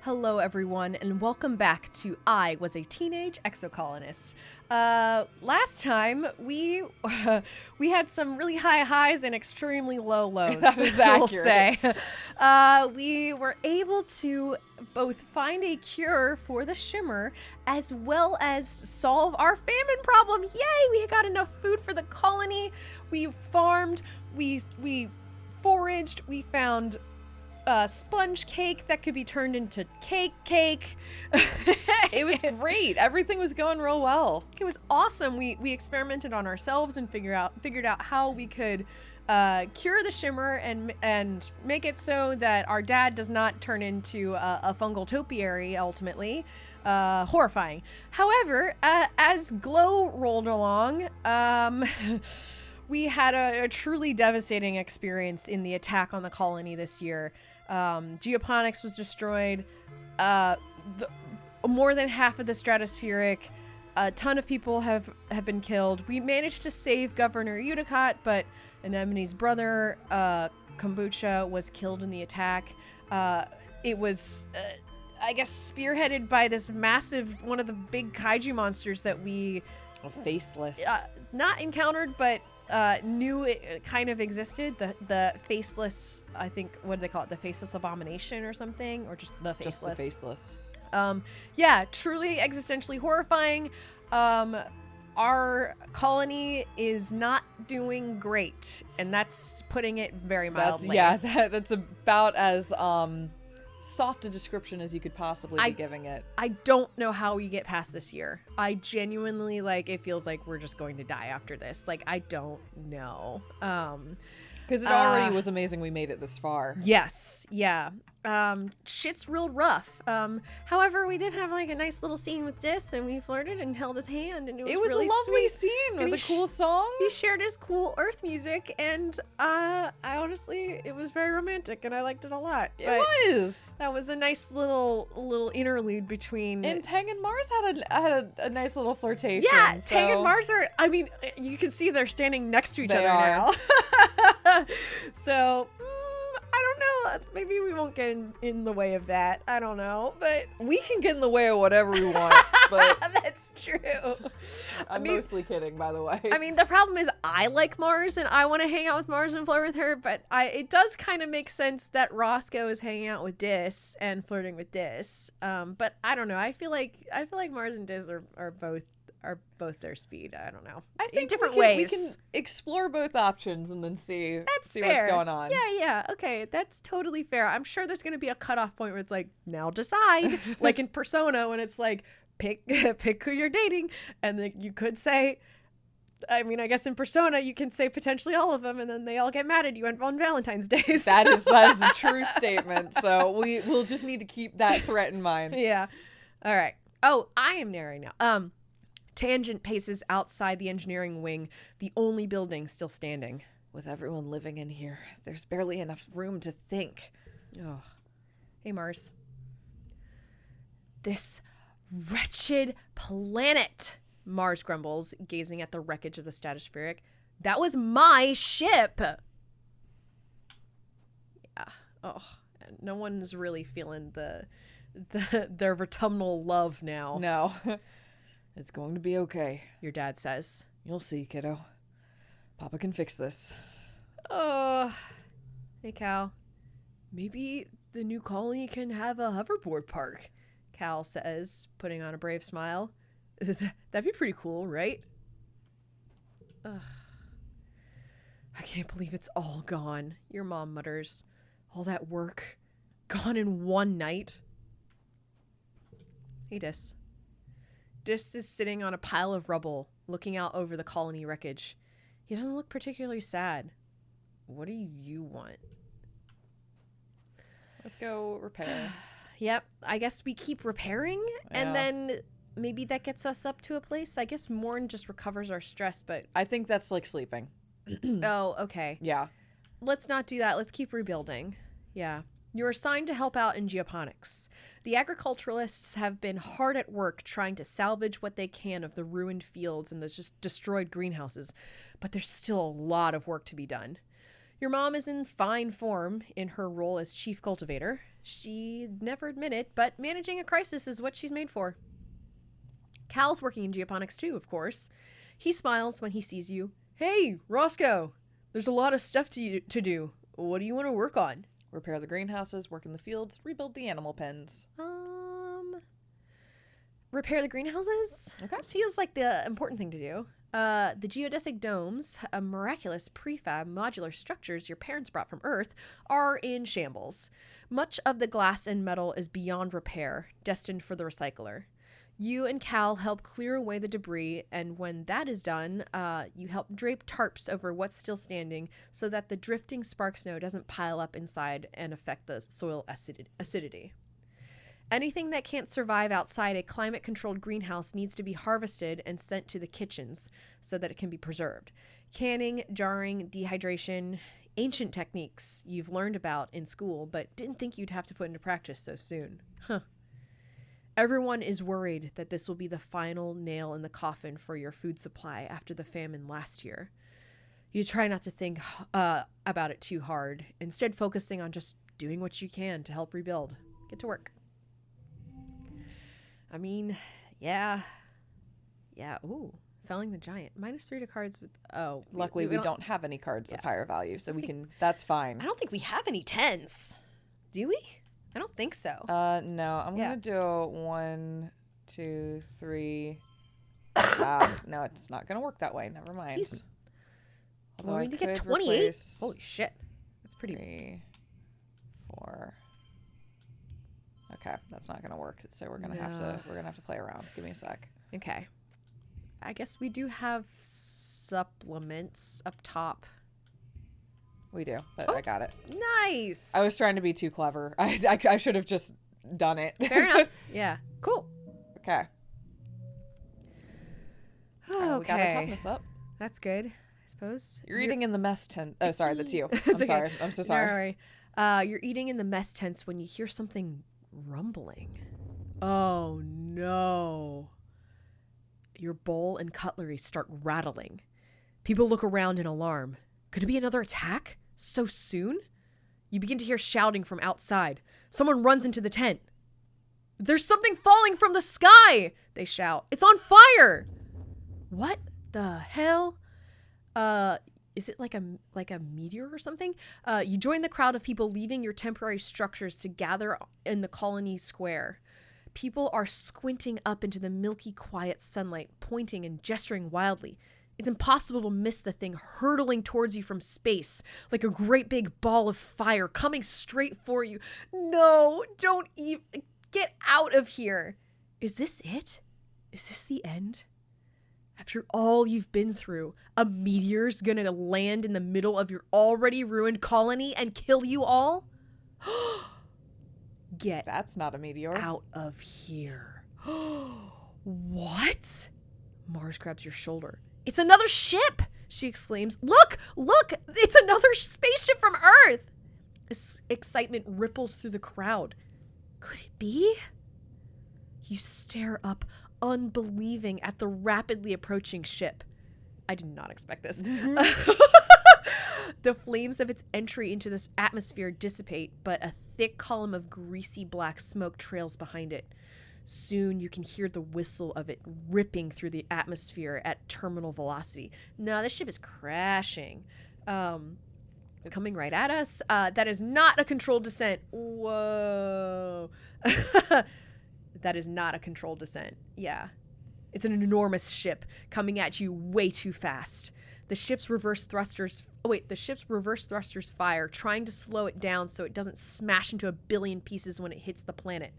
Hello everyone, and welcome back to I Was a Teenage Exocolonist. Last time we had some really high highs and extremely low lows. That is we'll accurate. say. We were able to both find a cure for the shimmer as well as solve our famine problem. Yay! We got enough food for the colony. We farmed. We foraged. We found sponge cake that could be turned into cake. It was great. Everything was going real well. It was awesome. We experimented on ourselves and figured out how we could cure the shimmer and make it so that our dad does not turn into a fungal topiary ultimately. Horrifying. However, as Glow rolled along, we had a truly devastating experience in the attack on the colony this year. Geoponics was destroyed. More than half of the stratospheric. A ton of people have been killed. We managed to save Governor Uticott, but Anemone's brother, Kombucha, was killed in the attack. It was, I guess, spearheaded by this massive, one of the big kaiju monsters that we... Faceless. Not encountered, but knew it kind of existed. The faceless, I think, what do they call it? The faceless abomination or something? Or just the faceless? Just the faceless. Yeah, truly existentially horrifying. Our colony is not doing great, and that's putting it very mildly. That's about as soft a description as you could possibly be giving it. I don't know how we get past this year. I genuinely, it feels like we're just going to die after this. I don't know. Because it already was amazing we made it this far. Yes, yeah. Shit's real rough. However, we did have a nice little scene with Dis, and we flirted and held his hand, and it was really a lovely sweet. scene with a cool song. He shared his cool Earth music, and I honestly, it was very romantic, and I liked it a lot. It was. That was a nice little interlude between. And Tang and Mars had a nice little flirtation. Yeah, Tang and Mars are. I mean, you can see they're standing next to each other now. So. I don't know. Maybe we won't get in the way of that. I don't know, but we can get in the way of whatever we want. But that's true. I'm mostly kidding, by the way. I mean, the problem is I like Mars and I want to hang out with Mars and flirt with her, but it does kind of make sense that Roscoe is hanging out with Dis and flirting with Dis. But I don't know. I feel like Mars and Dis are both their speed. I don't know. I think in different ways. We can explore both options and then see what's going on. Yeah. Okay, that's totally fair. I'm sure there's going to be a cutoff point where it's now decide, like in Persona when it's pick who you're dating, and then you could say, I mean, I guess in Persona you can say potentially all of them, and then they all get mad at you on Valentine's Day. So. That is a true statement. So we'll just need to keep that threat in mind. Yeah. All right. Oh, I am narrowing now. Tangent paces outside the engineering wing, the only building still standing. With everyone living in here, there's barely enough room to think. Oh. Hey, Mars. This wretched planet, Mars grumbles, gazing at the wreckage of the stratospheric. That was my ship! Yeah. Oh. No one's really feeling their autumnal love now. No. It's going to be okay, your dad says. You'll see, kiddo. Papa can fix this. Hey, Cal. Maybe the new colony can have a hoverboard park, Cal says, putting on a brave smile. That'd be pretty cool, right? I can't believe it's all gone, your mom mutters. All that work, gone in one night. Hey, Dis. Dis is sitting on a pile of rubble, looking out over the colony wreckage. He doesn't look particularly sad. What do you want? Let's go repair. Yep, I guess we keep repairing, and then maybe that gets us up to a place. I guess Morn just recovers our stress, but... I think that's like sleeping. Oh, okay. Yeah. Let's not do that. Let's keep rebuilding. Yeah. You're assigned to help out in geoponics. The agriculturalists have been hard at work trying to salvage what they can of the ruined fields and the just destroyed greenhouses, but there's still a lot of work to be done. Your mom is in fine form in her role as chief cultivator. She'd never admit it, but managing a crisis is what she's made for. Cal's working in geoponics too, of course. He smiles when he sees you. Hey, Roscoe, there's a lot of stuff to do. What do you want to work on? Repair the greenhouses, work in the fields, rebuild the animal pens. Repair the greenhouses? Okay. That feels like the important thing to do. The geodesic domes, miraculous prefab modular structures your parents brought from Earth, are in shambles. Much of the glass and metal is beyond repair, destined for the recycler. You and Cal help clear away the debris, and when that is done, you help drape tarps over what's still standing so that the drifting spark snow doesn't pile up inside and affect the soil acidity. Anything that can't survive outside a climate-controlled greenhouse needs to be harvested and sent to the kitchens so that it can be preserved. Canning, jarring, dehydration, ancient techniques you've learned about in school, but didn't think you'd have to put into practice so soon. Huh. Everyone is worried that this will be the final nail in the coffin for your food supply after the famine last year. You try not to think about it too hard, instead focusing on just doing what you can to help rebuild. Get to work. I mean, yeah. Ooh, felling the giant. -3 to cards with, Luckily, we don't have any cards of higher value, so we can, that's fine. I don't think we have any 10s. Do we? I don't think so. No, I'm going to do 1, 2, 3. No, it's not going to work that way. Never mind. Excuse me. Although we need to get 28. Holy shit. That's pretty. 3, 4. Okay, that's not gonna work. So we're gonna have to play around. Give me a sec. Okay. I guess we do have supplements up top. We do, but I got it. Nice. I was trying to be too clever. I should have just done it. Fair enough. Yeah. Cool. Okay. Okay. We got our toughness up. That's good, I suppose. You're eating in the mess tent. Oh, sorry, that's you. I'm okay. sorry. I'm so sorry. No, you're eating in the mess tents when you hear something rumbling. Oh no. Your bowl and cutlery start rattling. People look around in alarm. Could it be another attack? So soon? You begin to hear shouting from outside. Someone runs into the tent. There's something falling from the sky, they shout. It's on fire. What the hell? Is it like a meteor or something? You join the crowd of people leaving your temporary structures to gather in the colony square. People are squinting up into the milky, quiet sunlight, pointing and gesturing wildly. It's impossible to miss the thing hurtling towards you from space, like a great big ball of fire coming straight for you. No, don't even get out of here. Is this it? Is this the end? After all you've been through, a meteor's gonna land in the middle of your already ruined colony and kill you all? Get That's not a meteor. out of here. What? Mars grabs your shoulder. It's another ship, she exclaims. Look, it's another spaceship from Earth. Excitement ripples through the crowd. Could it be? You stare up, unbelieving at the rapidly approaching ship. I did not expect this. The flames of its entry into this atmosphere dissipate, but a thick column of greasy black smoke trails behind it. Soon you can hear the whistle of it ripping through the atmosphere at terminal velocity. No, this ship is crashing. It's coming right at us. That is not a controlled descent. Whoa. That is not a controlled descent. Yeah. It's an enormous ship coming at you way too fast. The ship's reverse thrusters fire, trying to slow it down so it doesn't smash into a billion pieces when it hits the planet.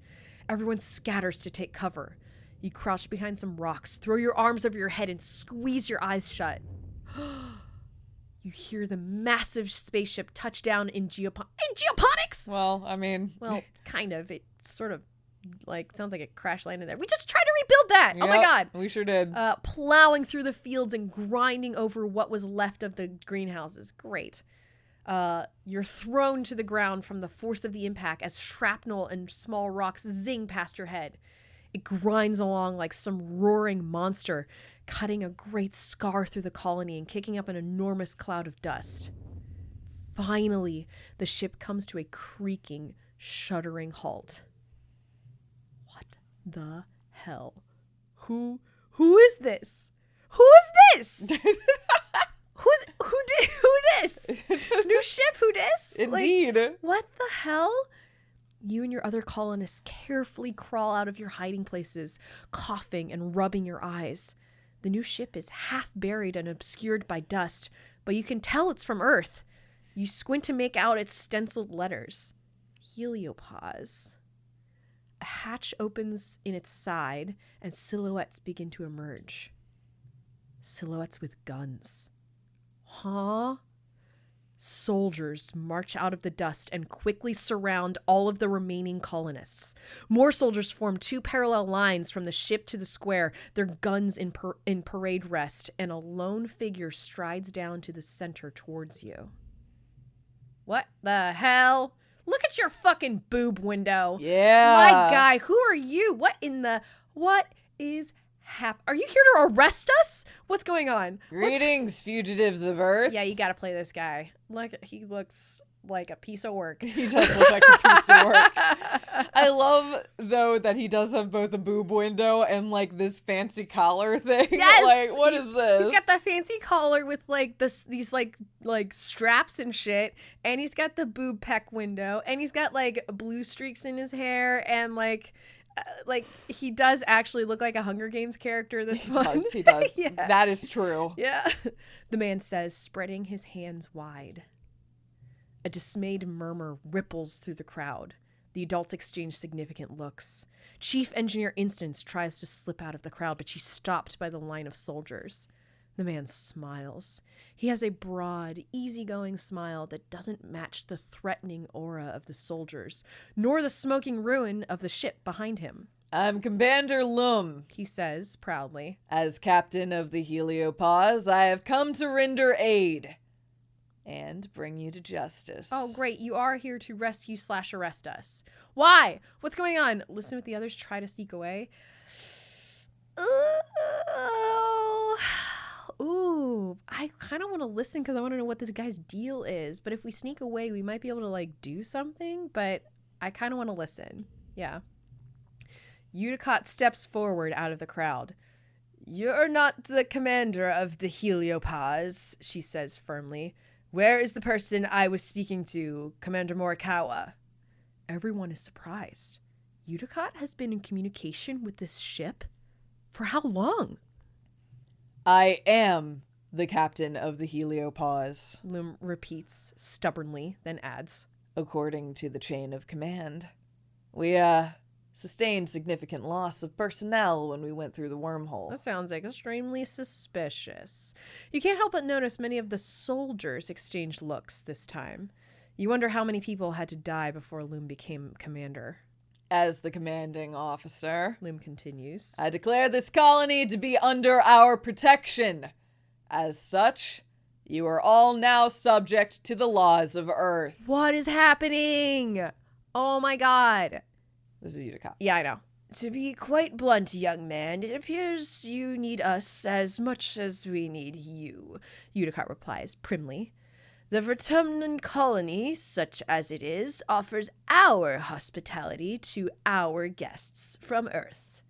Everyone scatters to take cover. You crouch behind some rocks, throw your arms over your head, and squeeze your eyes shut. You hear the massive spaceship touch down in geoponics? Well, I mean... Well, kind of. It sort of sounds like it crash landed there. We just tried to rebuild that. Yep, oh my god. We sure did. Plowing through the fields and grinding over what was left of the greenhouses. Great. You're thrown to the ground from the force of the impact as shrapnel and small rocks zing past your head. It grinds along like some roaring monster, cutting a great scar through the colony and kicking up an enormous cloud of dust. Finally, the ship comes to a creaking, shuddering halt. What the hell? Who is this? Who is this? Who dis? New ship, who dis? Indeed. Like, what the hell? You and your other colonists carefully crawl out of your hiding places, coughing and rubbing your eyes. The new ship is half buried and obscured by dust, but you can tell it's from Earth. You squint to make out its stenciled letters. Heliopause. A hatch opens in its side, and silhouettes begin to emerge. Silhouettes with guns. Huh? Soldiers march out of the dust and quickly surround all of the remaining colonists. More soldiers form 2 parallel lines from the ship to the square, their guns in parade rest, and a lone figure strides down to the center towards you. What the hell? Look at your fucking boob window. Yeah. My guy, who are you? What is are you here to arrest us? What's going on? Greetings, fugitives of Earth. Yeah, you gotta play this guy. Look, he looks like a piece of work. He does look like a piece of work. I love, though, that he does have both a boob window and, like, this fancy collar thing. Yes! Like, what is this? He's got that fancy collar with, like, these like straps and shit, and he's got the boob peck window, and he's got, like, blue streaks in his hair, and, like, he does actually look like a Hunger Games character, this one. He does. Yeah. That is true. Yeah. The man says, spreading his hands wide. A dismayed murmur ripples through the crowd. The adults exchange significant looks. Chief Engineer Instance tries to slip out of the crowd, but she's stopped by the line of soldiers. The man smiles. He has a broad, easygoing smile that doesn't match the threatening aura of the soldiers, nor the smoking ruin of the ship behind him. I'm Commander Lum, He says proudly. As captain of the Heliopause, I have come to render aid and bring you to justice. Oh, great. You are here to rescue/arrest us. Why? What's going on? Listen with the others try to sneak away. Ooh, I kind of want to listen because I want to know what this guy's deal is. But if we sneak away, we might be able to, like, do something. But I kind of want to listen. Yeah. Utopia steps forward out of the crowd. You're not the commander of the Heliopause, she says firmly. Where is the person I was speaking to, Commander Morikawa? Everyone is surprised. Utopia has been in communication with this ship? For how long? I am the captain of the Heliopause, Loom repeats stubbornly, then adds. According to the chain of command. We, sustained significant loss of personnel when we went through the wormhole. That sounds extremely suspicious. You can't help but notice many of the soldiers exchanged looks this time. You wonder how many people had to die before Loom became commander. As the commanding officer, Loom continues. I declare this colony to be under our protection. As such, you are all now subject to the laws of Earth. What is happening? Oh my god. This is Utopia. Yeah, I know. To be quite blunt, young man, it appears you need us as much as we need you, Utopia replies primly. The Vertumnan colony, such as it is, offers our hospitality to our guests from Earth.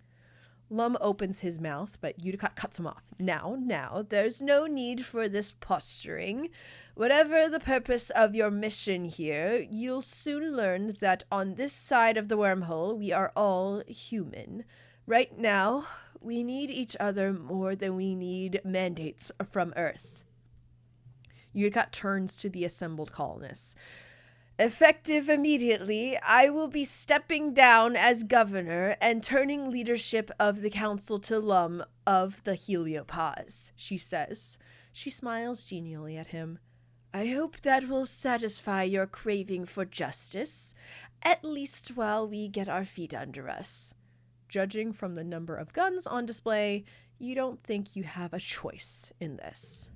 Lum opens his mouth, but Utopia cuts him off. Now, there's no need for this posturing. Whatever the purpose of your mission here, you'll soon learn that on this side of the wormhole, we are all human. Right now, we need each other more than we need mandates from Earth. Utopia turns to the assembled colonists. Effective immediately, I will be stepping down as governor and turning leadership of the council to Lum of the Heliopause, she says. She smiles genially at him. I hope that will satisfy your craving for justice, at least while we get our feet under us. Judging from the number of guns on display, you don't think you have a choice in this.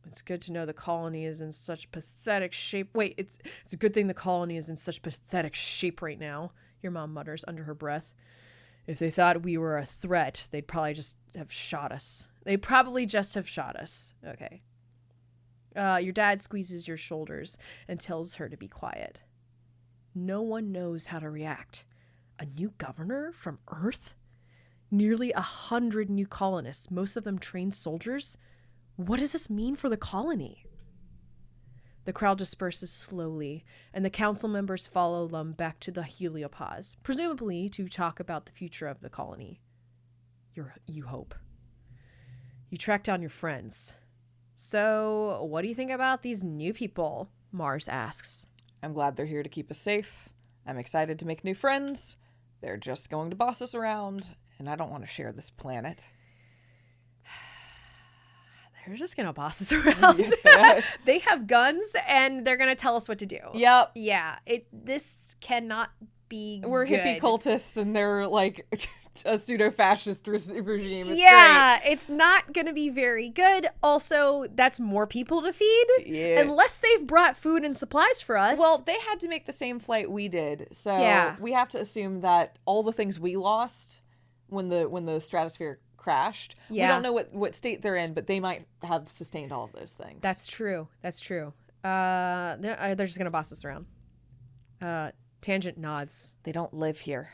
It's good to know the colony is in such pathetic shape. Wait, it's a good thing the colony is in such pathetic shape right now, your mom mutters under her breath. If they thought we were a threat, they'd probably just have shot us. Okay. Your dad squeezes your shoulders and tells her to be quiet. No one knows how to react. A new governor from Earth? Nearly 100 new colonists, most of them trained soldiers? What does this mean for the colony? The crowd disperses slowly, and the council members follow them back to the Heliopause, presumably to talk about the future of the colony. You hope. You track down your friends. So, what do you think about these new people? Mars asks. I'm glad they're here to keep us safe. I'm excited to make new friends. They're just going to boss us around, and I don't want to share this planet. They're just going to boss us around. They have guns, and they're going to tell us what to do. Yep. Yeah. This cannot be We're good. hippie cultists, and they're like a pseudo-fascist regime. It's yeah, great. It's not going to be very good. Also, that's more people to feed. Yeah. Unless they've brought food and supplies for us. Well, they had to make the same flight we did, so we have to assume that all the things we lost when the stratosphere crashed, we don't know what state they're in, but they might have sustained all of those things. That's true. They're just going to boss us around. Tangent nods. They don't live here.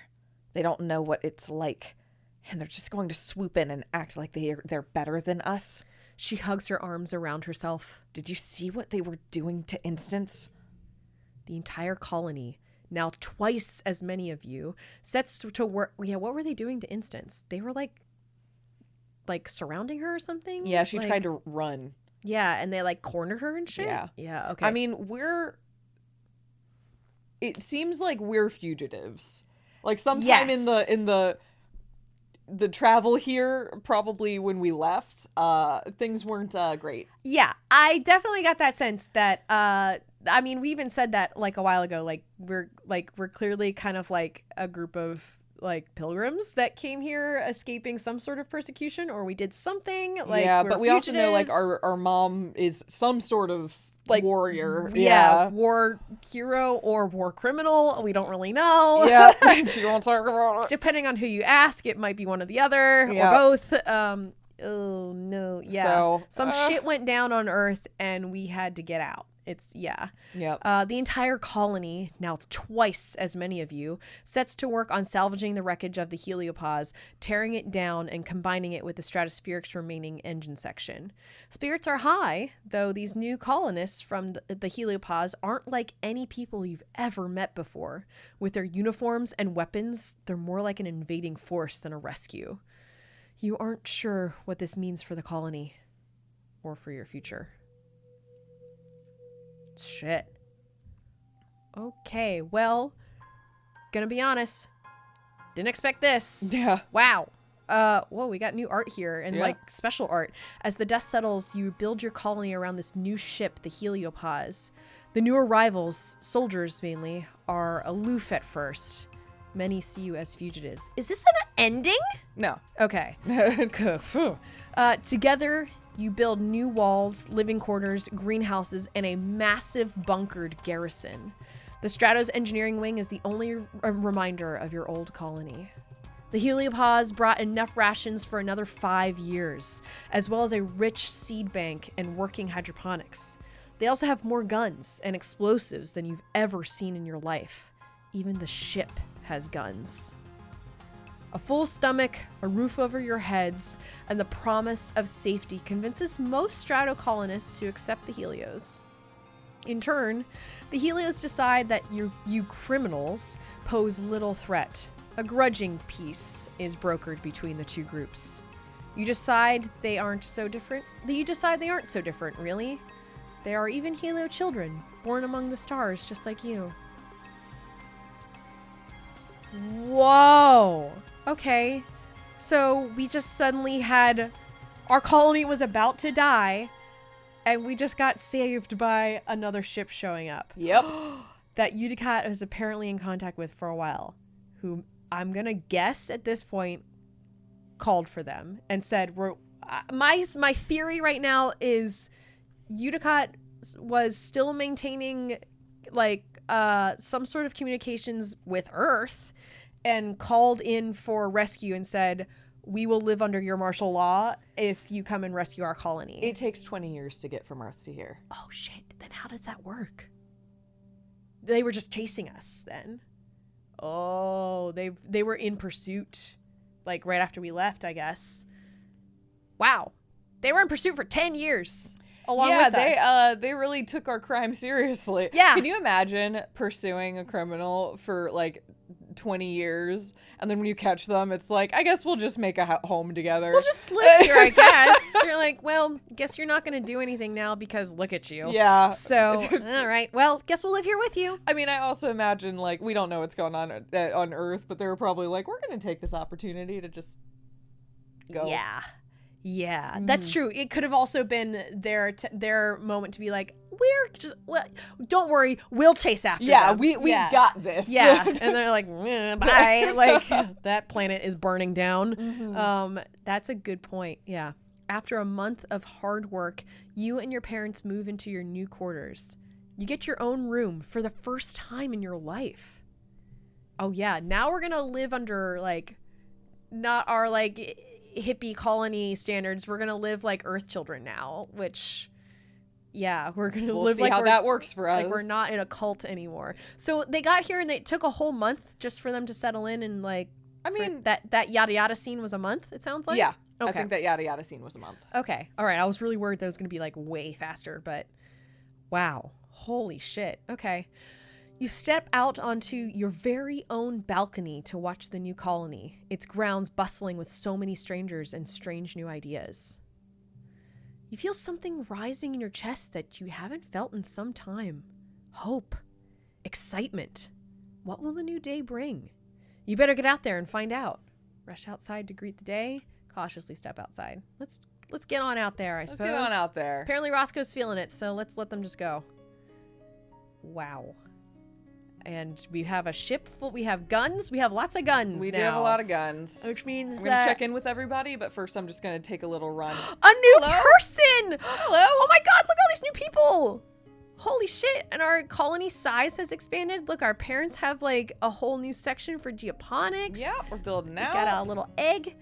They don't know what it's like. And they're just going to swoop in and act like they're better than us. She hugs her arms around herself. Did you see what they were doing to Instance? The entire colony, now twice as many of you, sets to work. Yeah, what were they doing to Instance? They were like surrounding her or something? Yeah, she tried to run. Yeah, and they cornered her and shit? Yeah, okay. I mean, it seems like we're fugitives. Like sometime in the travel here, probably when we left, things weren't great. Yeah, I definitely got that sense that I mean, we even said that a while ago, we're clearly kind of like a group of pilgrims that came here escaping some sort of persecution, or we did something but we also know our mom is some sort of warrior. Yeah. War hero or war criminal. We don't really know. Yeah. She won't talk about it. Depending on who you ask, it might be one or the other or both. Oh no. Yeah. So, some shit went down on Earth and we had to get out. Yep. The entire colony, now twice as many of you, sets to work on salvaging the wreckage of the Heliopause, tearing it down and combining it with the stratospheric's remaining engine section. Spirits are high, though these new colonists from the Heliopause aren't like any people you've ever met before. With their uniforms and weapons, they're more like an invading force than a rescue. You aren't sure what this means for the colony or for your future. Shit. Okay, well, gonna be honest. Didn't expect this. Yeah. Wow. Whoa, we got new art here and special art. As the dust settles, you build your colony around this new ship, the Heliopause. The new arrivals, soldiers mainly, are aloof at first. Many see you as fugitives. Is this an ending? No. Okay. Together, you build new walls, living quarters, greenhouses, and a massive bunkered garrison. The Stratos engineering wing is the only reminder of your old colony. The Heliopause brought enough rations for another 5 years, as well as a rich seed bank and working hydroponics. They also have more guns and explosives than you've ever seen in your life. Even the ship has guns. A full stomach, a roof over your heads, and the promise of safety convinces most Stratocolonists to accept the Helios. In turn, the Helios decide that you criminals pose little threat. A grudging peace is brokered between the two groups. You decide they aren't so different, really. They are even Helio children, born among the stars just like you. Whoa! Okay, so we just suddenly had, our colony was about to die, and we just got saved by another ship showing up. Yep. That Utopia was apparently in contact with for a while, who I'm gonna guess at this point called for them and said, my theory right now is Utopia was still maintaining some sort of communications with Earth, and called in for rescue and said, we will live under your martial law if you come and rescue our colony. It takes 20 years to get from Earth to here. Oh, shit. Then how does that work? They were just chasing us then. Oh, they were in pursuit, like right after we left, I guess. Wow. They were in pursuit for 10 years. Along with us. They really took our crime seriously. Yeah. Can you imagine pursuing a criminal for like 20 years, and then when you catch them, it's like, I guess we'll just make a home together. We'll just live here, I guess. You're like, well, guess you're not going to do anything now because look at you. Yeah. So, all right. Well, guess we'll live here with you. I mean, I also imagine, like, we don't know what's going on Earth, but they were probably like, we're going to take this opportunity to just go. Yeah, that's true. It could have also been their moment to be like, don't worry, we'll chase after them. We got this. Yeah, and they're like, bye. Like, that planet is burning down. That's a good point. Yeah. After a month of hard work, you and your parents move into your new quarters. You get your own room for the first time in your life. Oh yeah, now we're gonna live under like, not our like hippie colony standards. We're gonna live like Earth children now, which we're gonna live see like how that works for us. Like we're not in a cult anymore. So they got here and it took a whole month just for them to settle in, and like, I mean, that yada yada scene was a month, it sounds like. Yeah. Okay. I think that yada yada scene was a month. Okay. All right. I was really worried that it was gonna be like way faster, but wow. Holy shit. Okay. You step out onto your very own balcony to watch the new colony, its grounds bustling with so many strangers and strange new ideas. You feel something rising in your chest that you haven't felt in some time. Hope. Excitement. What will the new day bring? You better get out there and find out. Rush outside to greet the day. Cautiously step outside. Let's get on out there, I suppose. Let's get on out there. Apparently Roscoe's feeling it, so let's let them just go. Wow. And we have a ship full. We have guns. We have lots of guns. We do have a lot of guns. Which means I'm going to check in with everybody, but first I'm just going to take a little run. A new person! Hello? Oh my god, look at all these new people! Holy shit. And our colony size has expanded. Look, our parents have like a whole new section for geoponics. Yeah, we're building out. We got a little egg.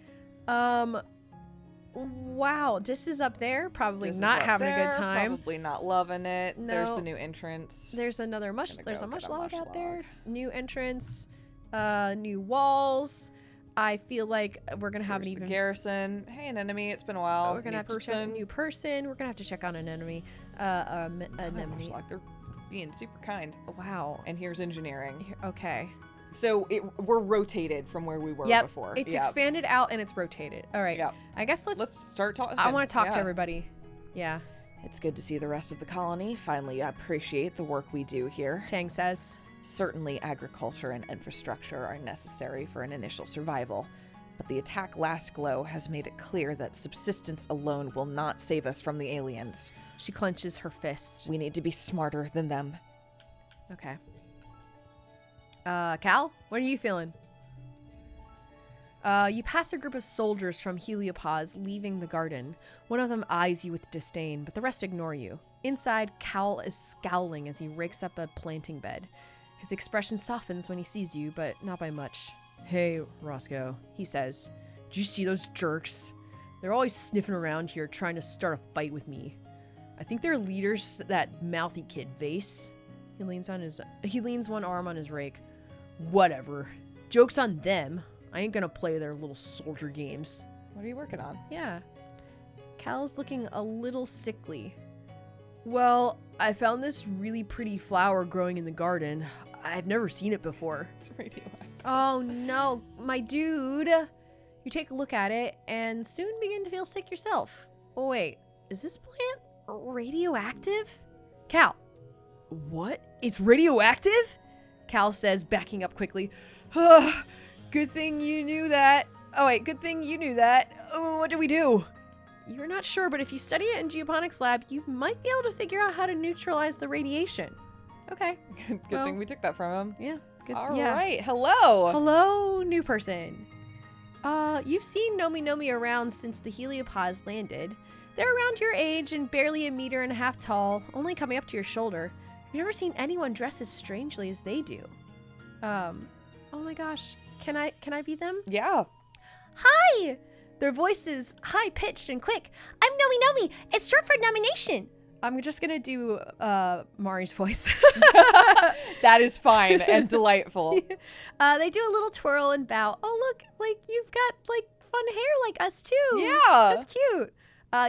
Wow, Dis is up there, probably not having a good time. Probably not loving it. No. There's the new entrance. There's another mush. There's a mush log out there. New entrance. New walls. I feel like we're gonna have an even garrison. Hey, an enemy. It's been a while. We're gonna have to check a new person. We're gonna have to check on an enemy. Enemy. They're being super kind. Wow. And here's engineering. Okay. So we're rotated from where we were before. It's expanded out and it's rotated. All right. Yep. I guess let's start talking. I want to talk to everybody. Yeah. It's good to see the rest of the colony finally appreciate the work we do here. Tang says. Certainly agriculture and infrastructure are necessary for an initial survival, but the attack last glow has made it clear that subsistence alone will not save us from the aliens. She clenches her fist. We need to be smarter than them. Okay. Cal, what are you feeling? You pass a group of soldiers from Helios leaving the garden. One of them eyes you with disdain, but the rest ignore you. Inside, Cal is scowling as he rakes up a planting bed. His expression softens when he sees you, but not by much. Hey, Roscoe, he says. Did you see those jerks? They're always sniffing around here trying to start a fight with me. I think their leader's that mouthy kid, Vase. He leans one arm on his rake. Whatever. Joke's on them. I ain't gonna play their little soldier games. What are you working on? Yeah. Cal's looking a little sickly. Well, I found this really pretty flower growing in the garden. I've never seen it before. It's radioactive. Oh no, my dude. You take a look at it and soon begin to feel sick yourself. Oh wait, is this plant radioactive? Cal. What? It's radioactive? Cal says, backing up quickly. Good thing you knew that. Oh wait, good thing you knew that. What do we do? You're not sure, but if you study it in geoponics lab, you might be able to figure out how to neutralize the radiation. Okay. Good thing we took that from him. Yeah. Good. All right. Hello. Hello, new person. You've seen Nomi around since the Helios landed. They're around your age and barely 1.5 meters tall, only coming up to your shoulder. I've never seen anyone dress as strangely as they do. Oh my gosh. Can I be them? Yeah. Hi! Their voice is high-pitched and quick. I'm Nomi Nomi. It's short for nomination. I'm just going to do Mari's voice. That is fine and delightful. They do a little twirl and bow. Oh, look, like you've got like fun hair like us too. Yeah. That's cute.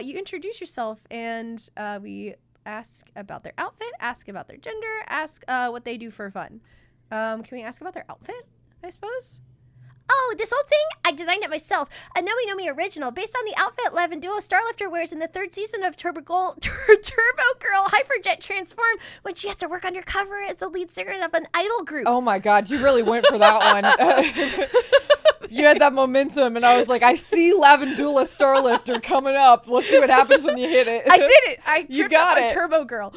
You introduce yourself and we ask about their outfit, ask about their gender, ask what they do for fun. Can we ask about their outfit, I suppose? Oh, this whole thing? I designed it myself. A Nomi Nomi original based on the outfit Lavandula Starlifter wears in the 3rd season of Turbo Girl Hyperjet Transform when she has to work undercover as the lead singer of an idol group. Oh my God, you really went for that one. You had that momentum, and I was like, I see Lavandula Starlifter coming up. Let's see what happens when you hit it. I did it. I you got it. Turbo Girl.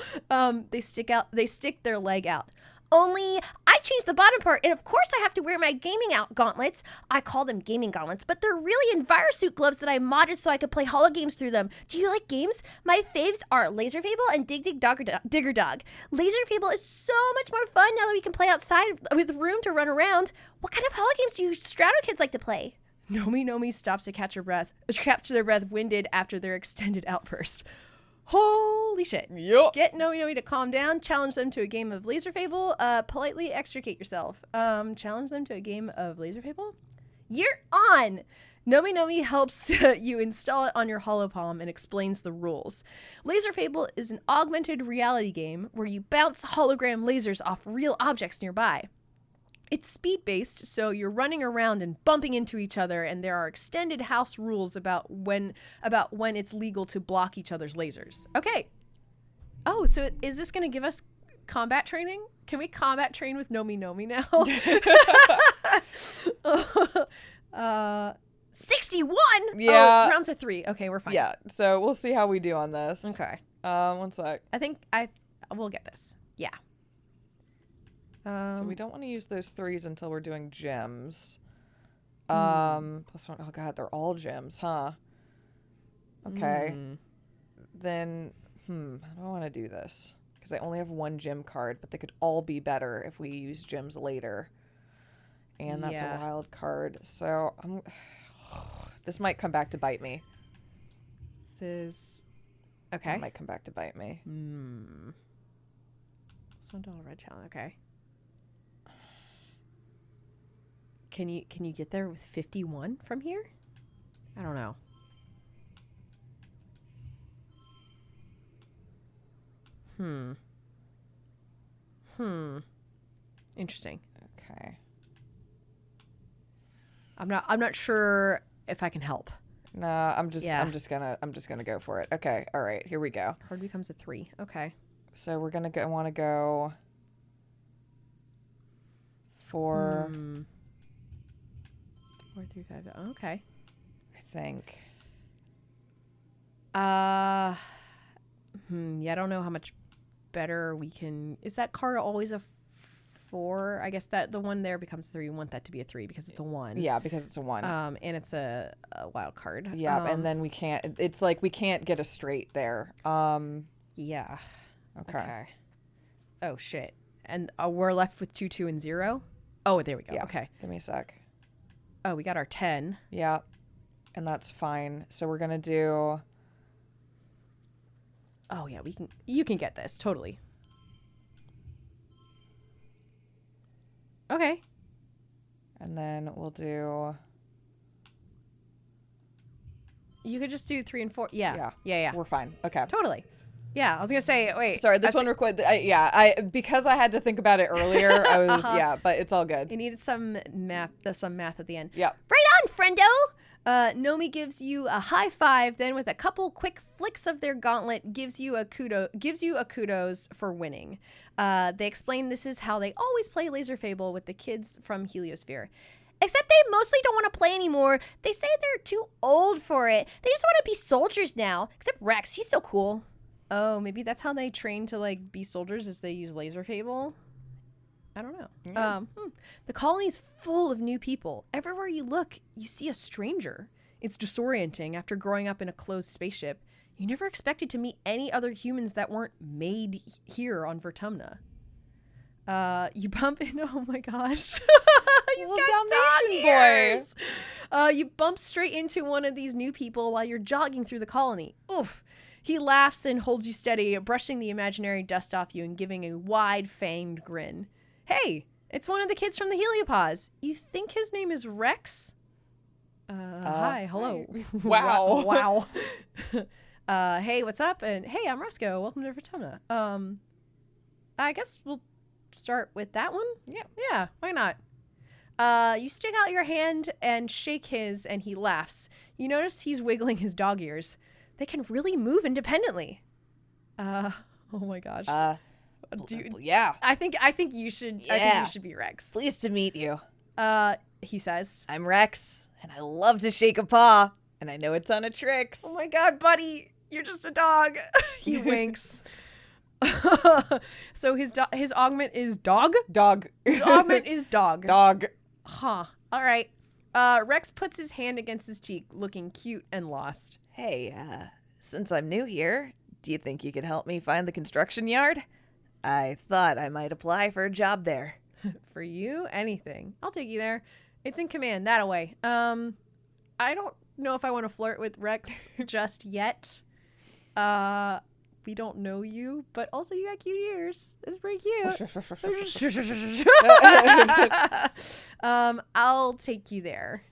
They stick their leg out. Only I changed the bottom part, and of course I have to wear my gaming out gauntlets. I call them gaming gauntlets, but they're really Envirosuit gloves that I modded so I could play holo games through them. Do you like games? My faves are Laser Fable and Digger Dog. Laser Fable is so much more fun now that we can play outside with room to run around. What kind of holo games do you Strato kids like to play? Nomi Nomi stops to catch their breath, winded after their extended outburst. Holy shit. Yep. Get Nomi Nomi to calm down. Challenge them to a game of Laser Fable. Politely extricate yourself. Challenge them to a game of Laser Fable. You're on! Nomi Nomi helps you install it on your Holo Palm and explains the rules. Laser Fable is an augmented reality game where you bounce hologram lasers off real objects nearby. It's speed-based, so you're running around and bumping into each other, and there are extended house rules about when it's legal to block each other's lasers. Okay. Oh, so is this going to give us combat training? Can we combat train with Nomi Nomi now? 61? Yeah. Oh, round to 3. Okay, we're fine. Yeah, so we'll see how we do on this. Okay. 1 sec. I think we'll get this. Yeah. So we don't want to use those 3s until we're doing gems. +1. Oh God, they're all gems, huh? Okay. Then, how do I want to do this? Because I only have 1 gem card, but they could all be better if we use gems later. And that's a wild card. So this might come back to bite me. This is okay. It might come back to bite me. $1 red challenge. Okay. Can you get there with 51 from here? I don't know. Interesting. Okay. I'm not sure if I can help. No, I'm just gonna go for it. Okay. All right. Here we go. Card becomes a 3. Okay. So we're gonna want to go for 4, 3, 5. Okay. I think. Yeah, I don't know how much better we can. Is that card always a 4? I guess that the one there becomes a 3. We want that to be a 3 because it's a 1. Yeah, because it's a 1. And it's a wild card. Yeah, and then we can't. It's like we can't get a straight there. Yeah. Okay. Oh shit. And we're left with 2, 2, and 0. Oh, there we go. Yeah. Okay. Give me a sec. Oh, we got our 10. Yeah, and that's fine. So we're gonna do. Oh yeah, you can get this totally. Okay. And then we'll do. You could just do 3 and 4. Yeah. We're fine. Okay. Totally. Yeah, I was gonna say. Wait. Sorry, this one required. Because I had to think about it earlier. I was but it's all good. You needed some math at the end. Yeah. Right on, friendo. Nomi gives you a high five, then with a couple quick flicks of their gauntlet, gives you a kudos for winning. They explain this is how they always play Laser Fable with the kids from Heliosphere. Except they mostly don't want to play anymore. They say they're too old for it. They just want to be soldiers now. Except Rex, he's so cool. Oh, maybe that's how they train to like be soldiers, is they use Laser Fable. I don't know. Yeah. The colony's full of new people. Everywhere you look, you see a stranger. It's disorienting after growing up in a closed spaceship. You never expected to meet any other humans that weren't made here on Vertumna. You bump into, oh my gosh. He's got Dalmatian boy. You bump straight into one of these new people while you're jogging through the colony. Oof. He laughs and holds you steady, brushing the imaginary dust off you and giving a wide, fanged grin. Hey, it's one of the kids from the Heliopause. You think his name is Rex? Hi, hello. Wow. Wow. Hey, what's up? And hey, I'm Roscoe. Welcome to Vertona. I guess we'll start with that one? Yeah, why not? You stick out your hand and shake his, and he laughs. You notice he's wiggling his dog ears. They can really move independently. Oh my gosh. Yeah. I think you should. Yeah. I think you should be Rex. Pleased to meet you. He says. I'm Rex, and I love to shake a paw, and I know a ton of tricks. Oh my god, buddy, you're just a dog. He winks. So his augment is dog? Dog. His augment is dog. Dog. Huh. All right. Rex puts his hand against his cheek, looking cute and lost. Hey, since I'm new here, do you think you could help me find the construction yard? I thought I might apply for a job there. For you, anything. I'll take you there. It's in command, that away. I don't know if I want to flirt with Rex just yet. We don't know you, but also you got cute ears. It's pretty cute. I'll take you there.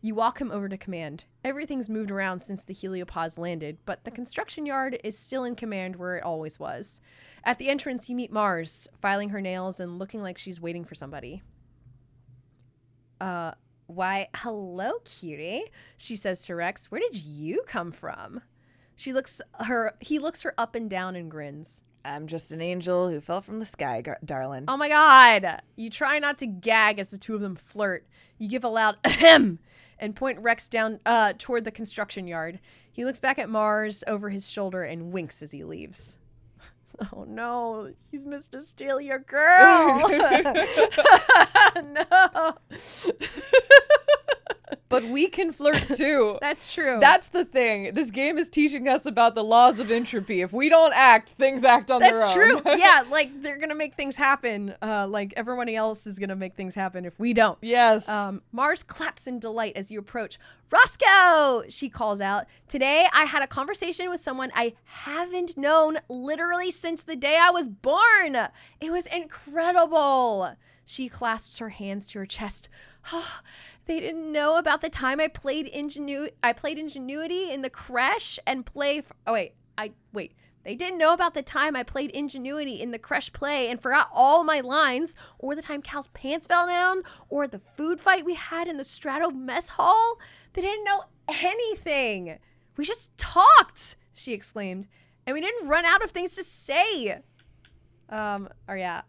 You walk him over to command. Everything's moved around since the Heliopause landed, but the construction yard is still in command where it always was. At the entrance, you meet Mars, filing her nails and looking like she's waiting for somebody. Why, hello, cutie, she says to Rex. Where did you come from? He looks her up and down and grins. I'm just an angel who fell from the sky, darling. Oh my god. You try not to gag as the two of them flirt. You give a loud ahem and point Rex down toward the construction yard. He looks back at Mars over his shoulder and winks as he leaves. Oh no, he's Mr. Steal Your Girl. No. But we can flirt too. That's true. That's the thing. This game is teaching us about the laws of entropy. If we don't act, things act on their own. That's true. Yeah, like they're gonna make things happen. Like everybody else is gonna make things happen if we don't. Yes. Mars claps in delight as you approach. Roscoe, she calls out. Today I had a conversation with someone I haven't known literally since the day I was born. It was incredible. She clasps her hands to her chest. They didn't know about the time I played Ingenuity in the creche and play. They didn't know about the time I played Ingenuity in the creche play and forgot all my lines, or the time Cal's pants fell down, or the food fight we had in the Strato mess hall. They didn't know anything. We just talked, she exclaimed, and we didn't run out of things to say.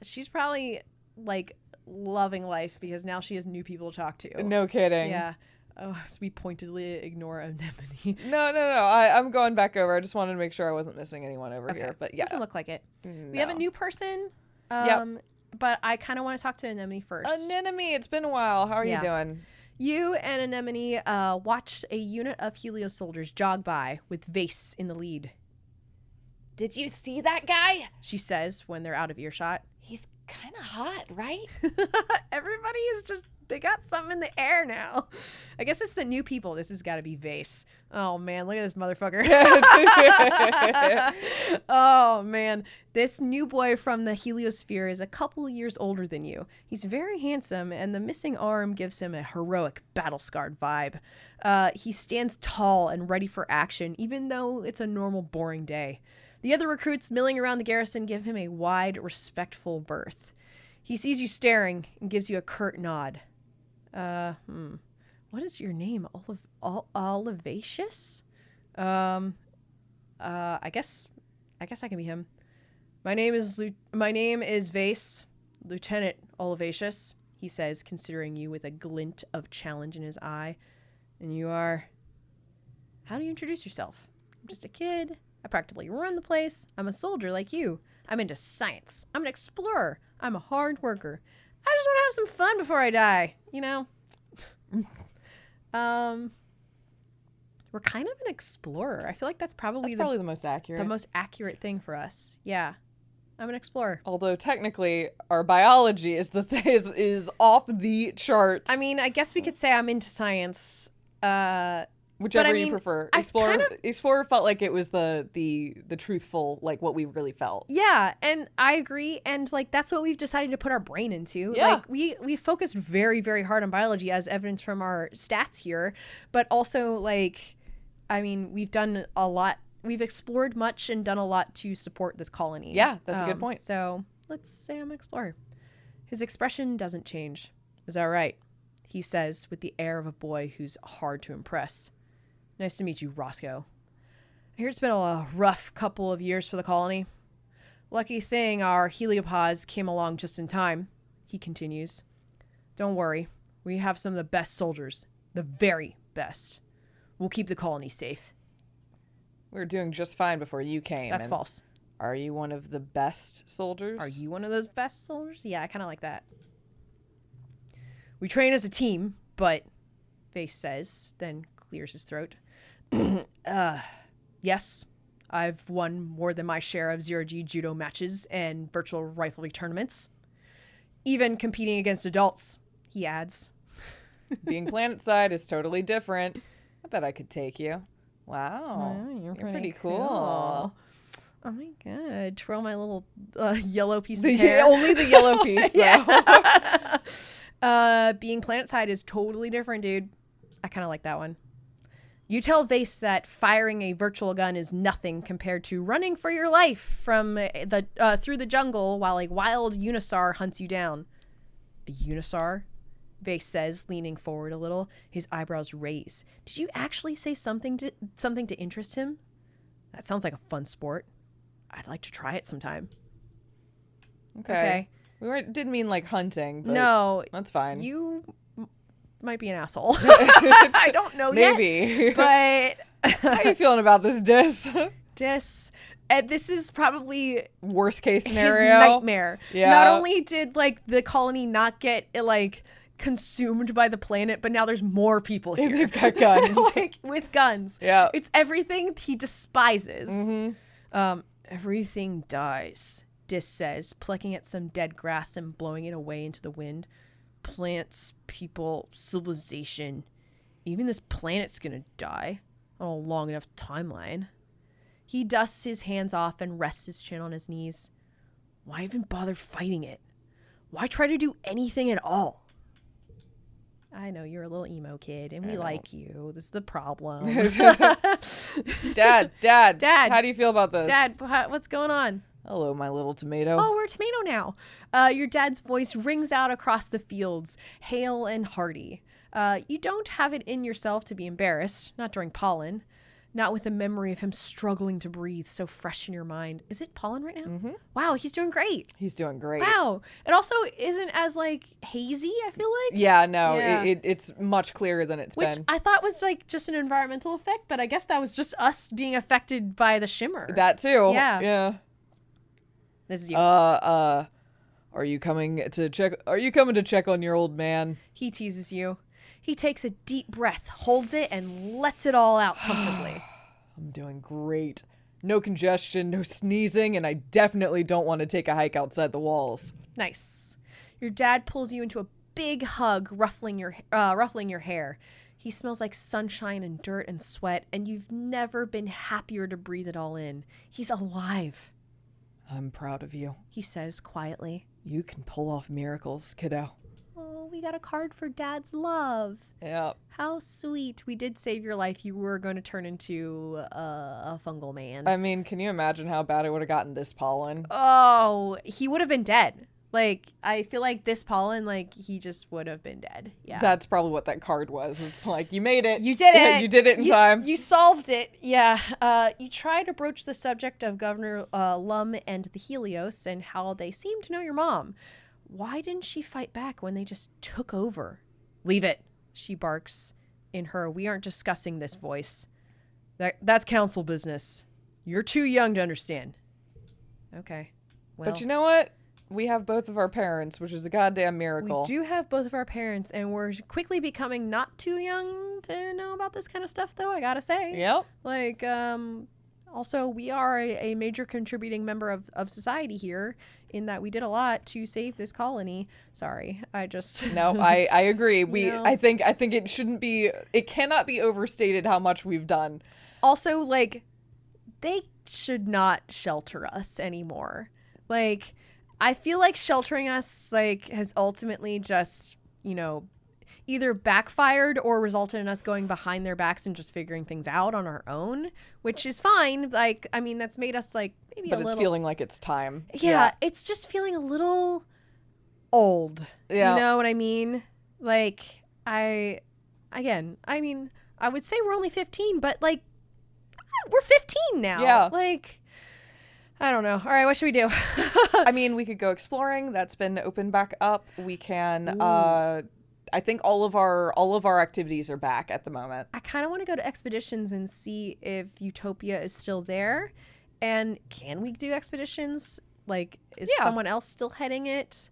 She's probably like loving life because now she has new people to talk to. No kidding. Yeah. Oh, so we pointedly ignore Anemone. No. I'm going back over. I just wanted to make sure I wasn't missing anyone over here. But yeah. Doesn't look like it. No. We have a new person. But I kind of want to talk to Anemone first. Anemone, it's been a while. How are you doing? You and Anemone watched a unit of Helios soldiers jog by with Vase in the lead. Did you see that guy? She says when they're out of earshot. He's kind of hot, right? Everybody is just, they got something in the air now. I guess it's the new people. This has got to be Vase. Oh, man, look at this motherfucker. Oh, man. This new boy from the Heliosphere is a couple years older than you. He's very handsome, and the missing arm gives him a heroic, battle-scarred vibe. He stands tall and ready for action, even though it's a normal, boring day. The other recruits milling around the garrison give him a wide, respectful berth. He sees you staring and gives you a curt nod. What is your name? Olivacious? I guess I can be him. My name is Vase, Lieutenant Olivacious, he says, considering you with a glint of challenge in his eye. And you are... How do you introduce yourself? I'm just a kid. I practically run the place. I'm a soldier like you. I'm into science. I'm an explorer. I'm a hard worker. I just want to have some fun before I die, you know? We're kind of an explorer. I feel like that's probably the most accurate. The most accurate thing for us. Yeah. I'm an explorer. Although technically our biology is is off the charts. I mean, I guess we could say I'm into science. Whichever you prefer. Explorer felt like it was the truthful, like what we really felt. Yeah, and I agree, and like that's what we've decided to put our brain into. Yeah. Like we focused very, very hard on biology as evidence from our stats here, but also like, I mean, we've done a lot. We've explored much and done a lot to support this colony. Yeah, that's a good point. So let's say I'm an explorer. His expression doesn't change. Is that right? He says with the air of a boy who's hard to impress. Nice to meet you, Roscoe. I hear it's been a rough couple of years for the colony. Lucky thing our heliopause came along just in time, he continues. Don't worry, we have some of the best soldiers. The very best. We'll keep the colony safe. We were doing just fine before you came. That's false. Are you one of the best soldiers? Are you one of those best soldiers? Yeah, I kind of like that. We train as a team, but, Vase says, then clears his throat. Yes, I've won more than my share of zero-G judo matches and virtual riflery tournaments. Even competing against adults, he adds. Being planetside is totally different. I bet I could take you. Wow. You're pretty cool. Oh my god. Twirl my little yellow piece of hair. Only the yellow piece, though. Being planetside is totally different, dude. I kind of like that one. You tell Vase that firing a virtual gun is nothing compared to running for your life from through the jungle while a wild Unisaur hunts you down. A Unisaur? Vase says, leaning forward a little, his eyebrows raise. Did you actually say something to interest him? That sounds like a fun sport. I'd like to try it sometime. Okay. We didn't mean like hunting, but no, that's fine. You might be an asshole. I don't know Maybe. yet. But how are you feeling about this Dis? This is probably worst case scenario. His nightmare. Yeah. Not only did like the colony not get like consumed by the planet, but now there's more people here. They've got guns. Like, with guns. Yeah. It's everything he despises. Mm-hmm. Everything dies, Dis says, plucking at some dead grass and blowing it away into the wind. Plants, people, civilization. Even this planet's gonna die on a long enough timeline. He dusts his hands off and rests his chin on his knees. Why even bother fighting it? Why try to do anything at all? I know you're a little emo kid, and we like you. This is the problem. Dad, how do you feel about this? Dad, what's going on? Hello, my little tomato. Oh, we're a tomato now. Your dad's voice rings out across the fields, hale and hearty. You don't have it in yourself to be embarrassed, not during pollen. Not with the memory of him struggling to breathe so fresh in your mind. Is it pollen right now? Mm-hmm. Wow, he's doing great. He's doing great. Wow. It also isn't as, like, hazy, I feel like. Yeah, no, yeah. It's much clearer than it's been. Which I thought was, like, just an environmental effect, but I guess that was just us being affected by the shimmer. That, too. Yeah. Yeah. This is you. Are you coming to check on your old man? He teases you. He takes a deep breath, holds it, and lets it all out comfortably. I'm doing great. No congestion, no sneezing, and I definitely don't want to take a hike outside the walls. Nice. Your dad pulls you into a big hug, ruffling your hair. He smells like sunshine and dirt and sweat, and you've never been happier to breathe it all in. He's alive. I'm proud of you, he says quietly. You can pull off miracles, kiddo. Oh, we got a card for Dad's love. Yeah. How sweet. We did save your life. You were going to turn into a fungal man. I mean, can you imagine how bad it would have gotten this pollen? Oh, he would have been dead. Like, I feel like this pollen, like, he just would have been dead. Yeah. That's probably what that card was. It's like, you made it. You did it. You did it in time. You solved it. Yeah. You try to broach the subject of Governor Lum and the Helios and how they seem to know your mom. Why didn't she fight back when they just took over? Leave it, she barks in her we aren't discussing this voice. That's council business. You're too young to understand. Okay. Well, but you know what? We have both of our parents, which is a goddamn miracle. We do have both of our parents, and we're quickly becoming not too young to know about this kind of stuff, though, I gotta say. Yep. Like, Also, we are a major contributing member of society here in that we did a lot to save this colony. Sorry, I just... No, I agree. I think it cannot be overstated how much we've done. Also, like, they should not shelter us anymore. Like, I feel like sheltering us, like, has ultimately just, you know, either backfired or resulted in us going behind their backs and just figuring things out on our own, which is fine. Like, I mean, that's made us, like, maybe but a little... But it's feeling like it's time. Yeah, it's just feeling a little old. Yeah. You know what I mean? Like, I would say we're only 15, but, like, we're 15 now. Yeah. Like, I don't know. All right, what should we do? I mean, we could go exploring. That's been opened back up. We can... I think all of our activities are back at the moment. I kind of want to go to expeditions and see if Utopia is still there. And can we do expeditions? Like, is someone else still heading it?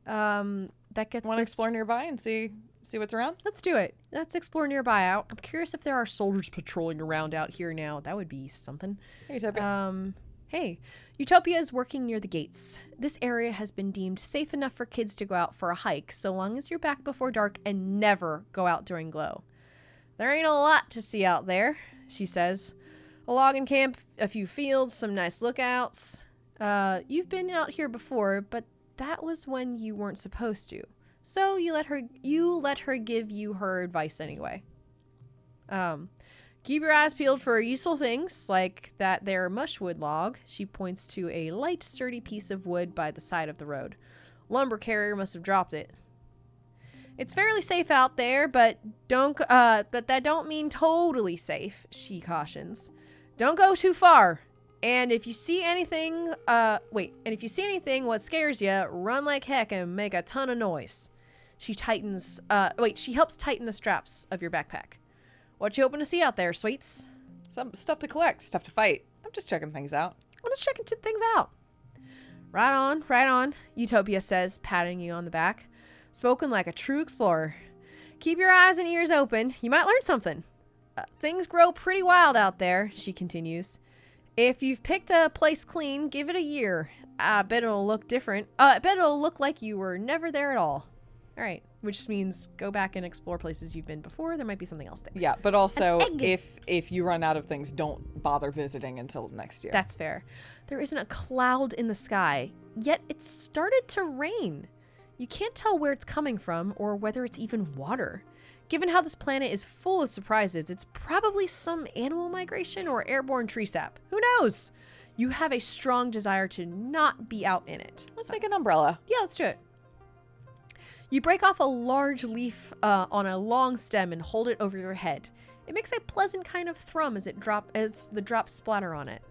That gets... Want to explore nearby and see what's around? Let's do it. Let's explore nearby. I'm curious if there are soldiers patrolling around out here now. That would be something. Hey, Utopia. Hey, Utopia is working near the gates. This area has been deemed safe enough for kids to go out for a hike, so long as you're back before dark and never go out during glow. There ain't a lot to see out there, she says. A logging camp, a few fields, some nice lookouts. You've been out here before, but that was when you weren't supposed to. So you let her give you her advice anyway. Keep your eyes peeled for useful things, like that there mushwood log. She points to a light, sturdy piece of wood by the side of the road. Lumber carrier must have dropped it. It's fairly safe out there, but that don't mean totally safe, she cautions. Don't go too far. And if you see anything, what scares you, run like heck and make a ton of noise. She helps tighten the straps of your backpack. What you hoping to see out there, sweets? Some stuff to collect, stuff to fight. I'm just checking things out. Right on, Utopia says, patting you on the back. Spoken like a true explorer. Keep your eyes and ears open. You might learn something. Things grow pretty wild out there, she continues. If you've picked a place clean, give it a year. I bet it'll look different. I bet it'll look like you were never there at all. All right, which means go back and explore places you've been before. There might be something else there. Yeah, but also if you run out of things, don't bother visiting until next year. That's fair. There isn't a cloud in the sky, yet it's started to rain. You can't tell where it's coming from or whether it's even water. Given how this planet is full of surprises, it's probably some animal migration or airborne tree sap. Who knows? You have a strong desire to not be out in it. Let's make an umbrella. Yeah, let's do it. You break off a large leaf on a long stem and hold it over your head. It makes a pleasant kind of thrum as the drops splatter on it.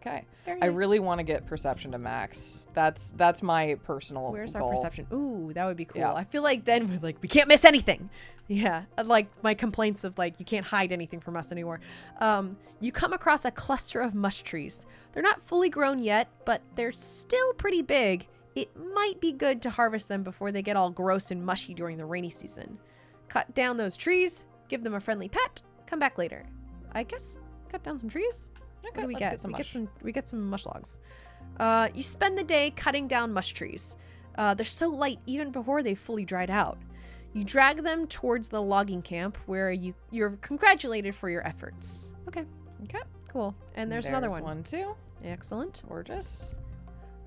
Okay. Very nice. I really want to get perception to max. That's my personal Where's goal. our perception? Ooh, that would be cool. Yeah. I feel like then we can't miss anything. Yeah, like my complaints of you can't hide anything from us anymore. You come across a cluster of mush trees. They're not fully grown yet, but they're still pretty big. It might be good to harvest them before they get all gross and mushy during the rainy season. Cut down those trees, give them a friendly pet, come back later. I guess cut down some trees? Okay, what do we let's get? get some mush. We get some mush logs. You spend the day cutting down mush trees. They're so light even before they've fully dried out. You drag them towards the logging camp where you're congratulated for your efforts. Okay, cool. And there's another one. One too. Excellent. Gorgeous.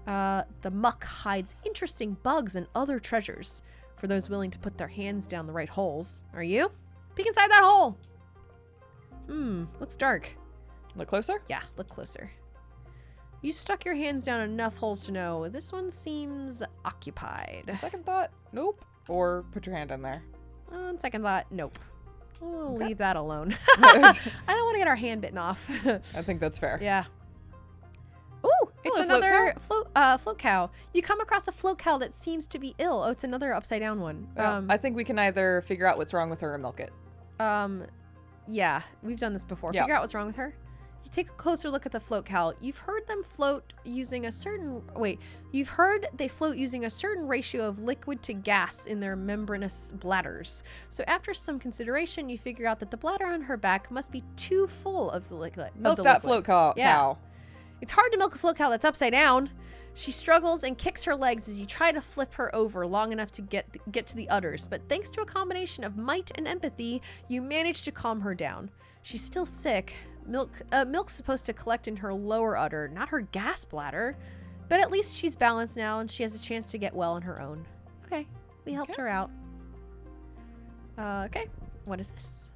The muck hides interesting bugs and other treasures for those willing to put their hands down the right holes. Are you? Peek inside that hole. Looks dark. Look closer? Yeah, look closer. You stuck your hands down enough holes to know this one seems occupied. Second thought, nope. Or put your hand in there. On second thought, nope. We'll Okay. leave that alone. I don't want to get our hand bitten off. I think that's fair. Yeah. Ooh, it's Hello, another float cow. You come across a float cow that seems to be ill. Oh, it's another upside down one. Well, I think we can either figure out what's wrong with her or milk it. Yeah, we've done this before. Yeah. Figure out what's wrong with her. You take a closer look at the float cowl. You've heard they float using a certain ratio of liquid to gas in their membranous bladders. So after some consideration, you figure out that the bladder on her back must be too full of the liquid. Milk that float cow. It's hard to milk a float cow that's upside down. She struggles and kicks her legs as you try to flip her over long enough to get to the udders, but thanks to a combination of might and empathy, you manage to calm her down. She's still sick. Milk's supposed to collect in her lower udder, not her gas bladder, but at least she's balanced now and she has a chance to get well on her own. Okay, we helped her out. Okay, what is this?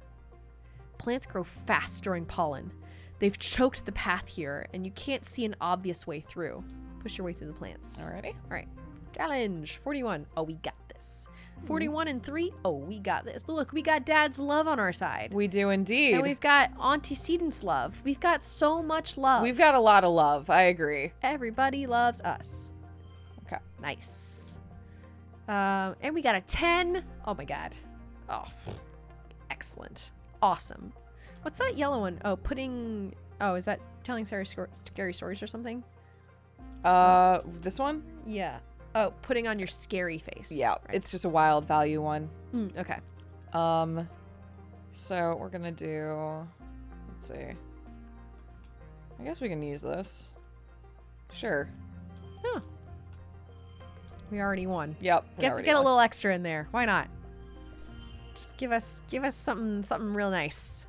Plants grow fast during pollen. They've choked the path here, and you can't see an obvious way through. Push your way through the plants. Alrighty. All right. Challenge 41. Oh, we got this. 41 and 3. Oh, we got this. Look, we got Dad's love on our side. We do indeed. And we've got antecedents love. We've got so much love. We've got a lot of love. I agree. Everybody loves us. Okay. Nice. And we got a 10. Oh my God. Oh, excellent. Awesome. What's that yellow one? Oh, putting. Oh, is that telling scary stories or something? This one? Yeah. Oh, putting on your scary face. Yeah, right. It's just a wild value one. Okay. So we're gonna do. Let's see. I guess we can use this. Sure. Huh. We already won. Yep. Get a little extra in there. Why not? Just give us something real nice.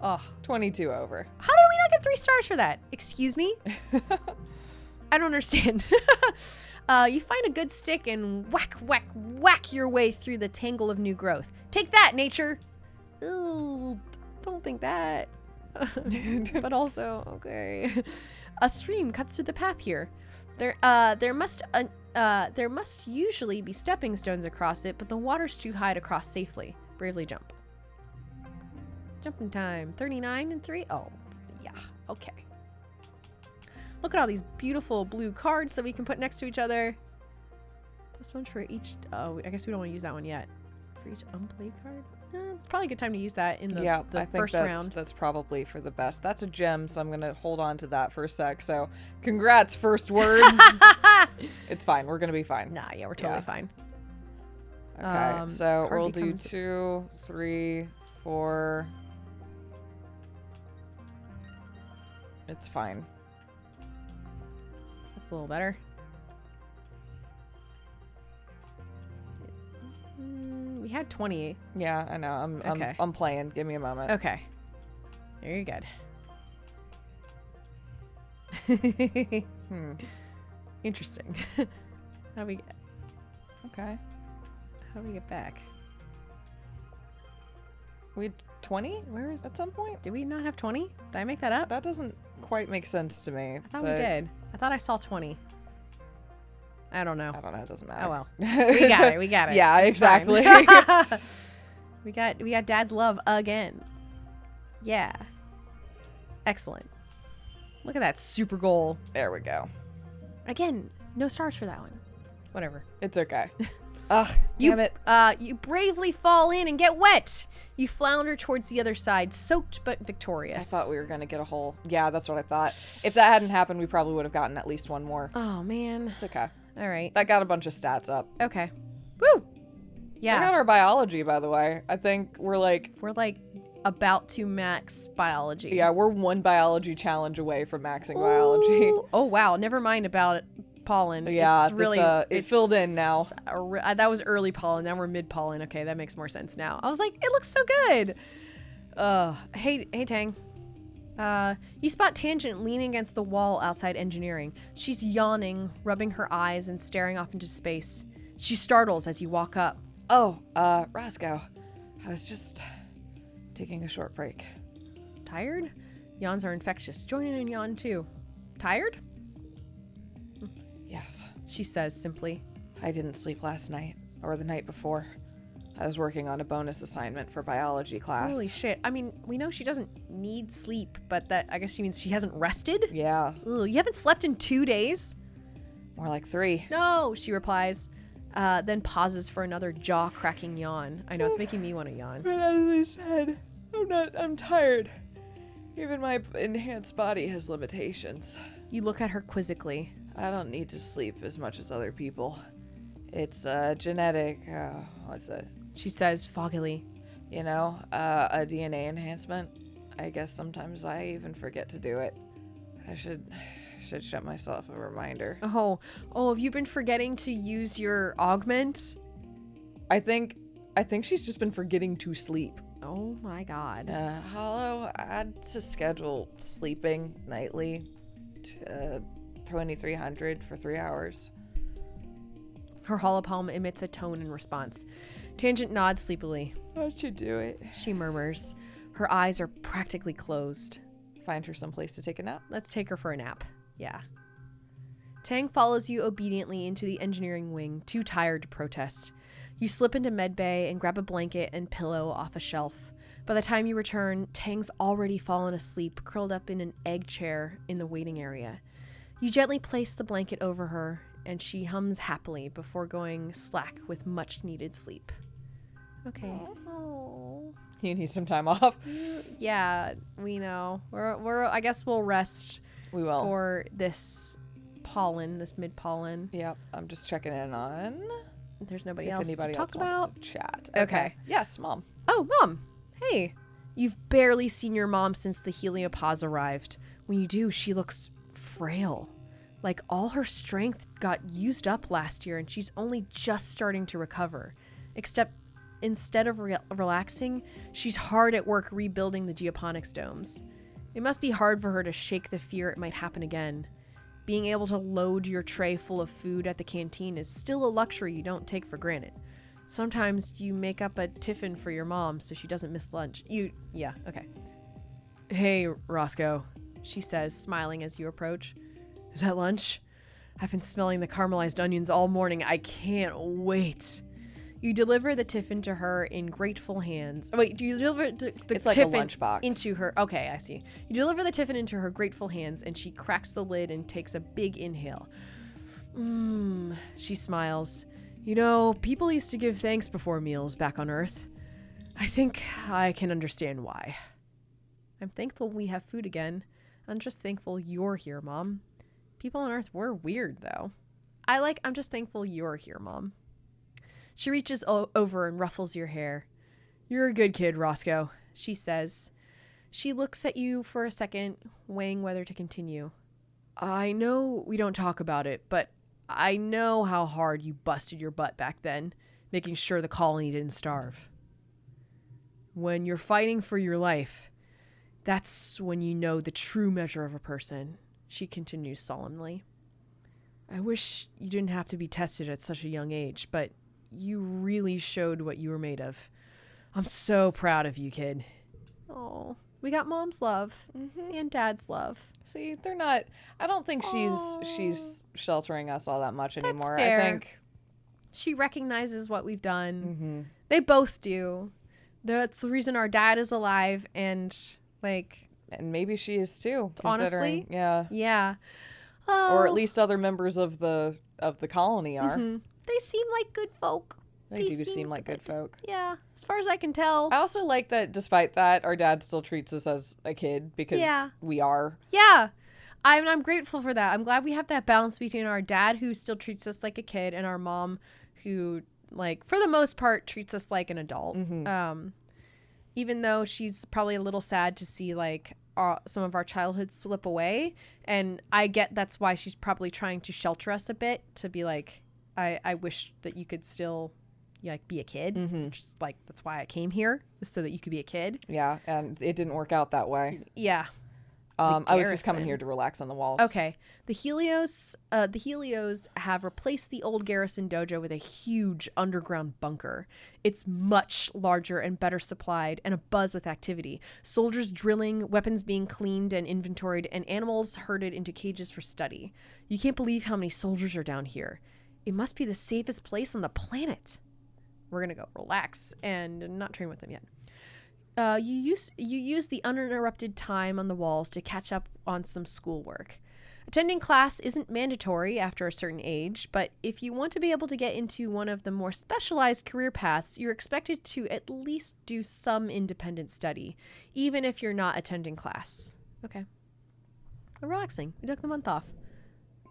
Oh. 22 over. How did we not get 3 stars for that? Excuse me? I don't understand. You find a good stick and whack your way through the tangle of new growth. Take that, nature. Ooh, don't think that. But also, okay. A stream cuts through the path here. There must usually be stepping stones across it, but the water's too high to cross safely. Bravely jump. Jumping time. 39 and 3. Oh, yeah. Okay. Look at all these beautiful blue cards that we can put next to each other. Plus one for each. Oh, I guess we don't want to use that one yet. For each unplayed card. It's probably a good time to use that in the first round. That's probably for the best. That's a gem, so I'm going to hold on to that for a sec. So congrats, first words. It's fine. We're going to be fine. Nah, yeah, we're totally fine. Okay, so we'll do 2, 3, 4. It's fine. That's a little better. We had 20. Yeah, I know. I'm playing. Give me a moment. Okay. Very good. Interesting. How do we get? Okay. How do we get back? We had 20? Where is at some point? Did we not have 20? Did I make that up? That doesn't quite make sense to me. I thought we did. I thought I saw 20. I don't know. It doesn't matter. Oh well. We got it. Yeah, it's exactly. we got Dad's love again. Yeah. Excellent. Look at that super goal. There we go. Again, no stars for that one. Whatever. It's okay. Ugh, damn it. You bravely fall in and get wet. You flounder towards the other side, soaked but victorious. I thought we were going to get a hole. Yeah, that's what I thought. If that hadn't happened, we probably would have gotten at least one more. Oh, man. It's okay. All right. That got a bunch of stats up. Okay. Woo! Yeah. We got our biology, by the way. I think we're like about to max biology. Yeah, we're 1 biology challenge away from maxing biology. Oh, wow. Never mind about pollen. Yeah, it filled in now. That was early pollen. Now we're mid pollen. Okay, that makes more sense now. I was like, it looks so good. Hey, Tang. You spot Tangent leaning against the wall outside engineering. She's yawning, rubbing her eyes and staring off into space. She startles as you walk up. Oh, Roscoe. I was just taking a short break. Tired? Yawns are infectious. Join in and yawn too. Tired? Yes. She says simply. I didn't sleep last night, or the night before. I was working on a bonus assignment for biology class. Holy shit. I mean, we know she doesn't need sleep, but that I guess she means she hasn't rested? Yeah. Ugh, you haven't slept in 2 days? More like 3. No, she replies, then pauses for another jaw-cracking yawn. I know, it's making me want to yawn. But as I said, I'm tired. Even my enhanced body has limitations. You look at her quizzically. I don't need to sleep as much as other people. It's genetic, what's it? She says foggily. You know, a DNA enhancement. I guess sometimes I even forget to do it. I should set myself a reminder. Oh, have you been forgetting to use your augment? I think she's just been forgetting to sleep. Oh my god. Holo, I had to schedule sleeping nightly to 2300 for 3 hours. Her Holo Palm emits a tone in response. Tangent nods sleepily. How'd you do it? She murmurs. Her eyes are practically closed. Find her someplace to take a nap? Let's take her for a nap. Yeah. Tang follows you obediently into the engineering wing, too tired to protest. You slip into medbay and grab a blanket and pillow off a shelf. By the time you return, Tang's already fallen asleep, curled up in an egg chair in the waiting area. You gently place the blanket over her, and she hums happily before going slack with much-needed sleep. Okay. Oh. You need some time off. Yeah, we know. I guess we'll rest. We will. For this pollen, this mid-pollen. Yep. I'm just checking in on. There's nobody if else anybody to talk else about. Wants to chat. Okay. Yes, Mom. Oh, Mom. Hey. You've barely seen your mom since the Heliopause arrived. When you do, she looks frail. Like all her strength got used up last year and she's only just starting to recover. Except instead of relaxing, she's hard at work rebuilding the geoponics domes. It must be hard for her to shake the fear it might happen again. Being able to load your tray full of food at the canteen is still a luxury you don't take for granted. Sometimes you make up a tiffin for your mom so she doesn't miss lunch. Yeah, okay. Hey, Roscoe, she says, smiling as you approach. Is that lunch? I've been smelling the caramelized onions all morning. I can't wait. You deliver the tiffin to her in grateful hands. Oh, wait, do you deliver the it's tiffin like a lunchbox into her? Okay, I see. You deliver the tiffin into her grateful hands, and she cracks the lid and takes a big inhale. She smiles. You know, people used to give thanks before meals back on Earth. I think I can understand why. I'm thankful we have food again. I'm just thankful you're here, Mom. People on Earth were weird, though. I'm just thankful you're here, Mom. She reaches over and ruffles your hair. You're a good kid, Roscoe, she says. She looks at you for a second, weighing whether to continue. I know we don't talk about it, but I know how hard you busted your butt back then, making sure the colony didn't starve. When you're fighting for your life, that's when you know the true measure of a person, she continues solemnly. I wish you didn't have to be tested at such a young age, but you really showed what you were made of. I'm so proud of you, kid. Oh, we got Mom's love and Dad's love. See, they're not. I don't think she's sheltering us all that much anymore. Fair. I think she recognizes what we've done. They both do. That's the reason our dad is alive, and maybe she is too. Honestly, yeah. Or at least other members of the colony are. They seem like good folk. They do seem like good folk. Yeah, as far as I can tell. I also like that despite that, our dad still treats us as a kid because we are. Yeah. I'm grateful for that. I'm glad we have that balance between our dad who still treats us like a kid and our mom who, for the most part, treats us like an adult. Even though she's probably a little sad to see, some of our childhood slip away. And I get that's why she's probably trying to shelter us a bit, to be like, I wish that you could still be a kid. Just that's why I came here, was so that you could be a kid. Yeah, and it didn't work out that way. Yeah. I was just coming here to relax on the walls. Okay. The Helios have replaced the old Garrison Dojo with a huge underground bunker. It's much larger and better supplied and abuzz with activity. Soldiers drilling, weapons being cleaned and inventoried, and animals herded into cages for study. You can't believe how many soldiers are down here. It must be the safest place on the planet. We're going to go relax and not train with them yet. You use the uninterrupted time on the walls to catch up on some schoolwork. Attending class isn't mandatory after a certain age, but if you want to be able to get into one of the more specialized career paths, you're expected to at least do some independent study, even if you're not attending class. Okay. Relaxing. We took the month off.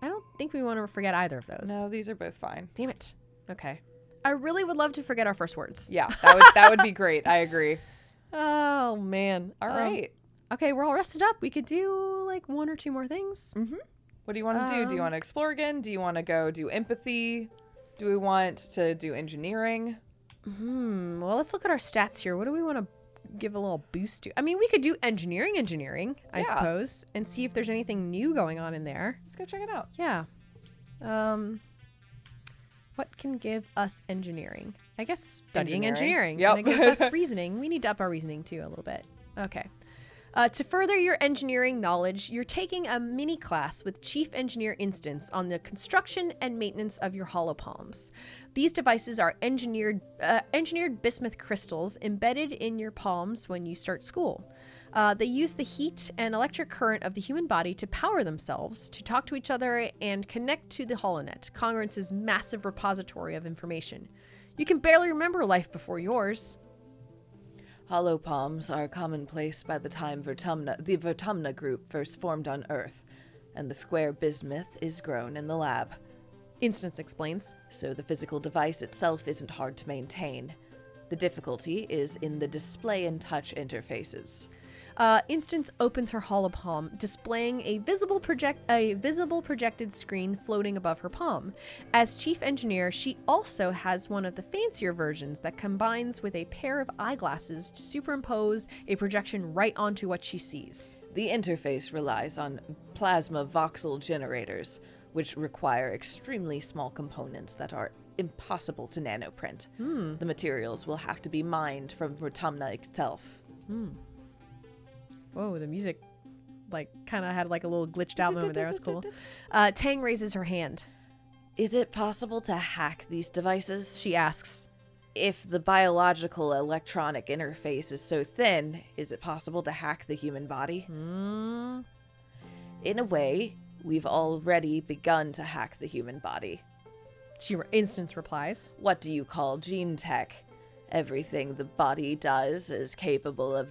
I don't think we want to forget either of those. No, these are both fine. Damn it. Okay. I really would love to forget our first words. Yeah, that would be great. I agree. Oh, man. All right. Okay, we're all rested up. We could do like one or two more things. Mm-hmm. What do you want to do? Do you want to explore again? Do you want to go do empathy? Do we want to do engineering? Well, let's look at our stats here. What do we want to give a little boost to? I mean, we could do engineering, I suppose, and see if there's anything new going on in there. Let's go check it out. Yeah. What can give us engineering? I guess studying engineering. Yep. And it gives us reasoning. We need to up our reasoning too a little bit. Okay. To further your engineering knowledge, you're taking a mini class with Chief Engineer Instance on the construction and maintenance of your Holo Palms. These devices are engineered bismuth crystals embedded in your palms when you start school. They use the heat and electric current of the human body to power themselves, to talk to each other, and connect to the HoloNet, Congruence's massive repository of information. You can barely remember life before yours. Holo Palms are commonplace by the time the Vertumna group first formed on Earth, and the square bismuth is grown in the lab. Instance explains. So the physical device itself isn't hard to maintain. The difficulty is in the display and touch interfaces. Instance opens her Holo Palm, displaying a visible projected screen floating above her palm. As chief engineer, she also has one of the fancier versions that combines with a pair of eyeglasses to superimpose a projection right onto what she sees. The interface relies on plasma voxel generators, which require extremely small components that are impossible to nanoprint. The materials will have to be mined from Vertumna itself. Whoa, the music kind of had a little glitched out moment there. It was cool. Tang raises her hand. Is it possible to hack these devices? She asks. If the biological electronic interface is so thin, is it possible to hack the human body? In a way, we've already begun to hack the human body. Instance replies. What do you call gene tech? Everything the body does is capable of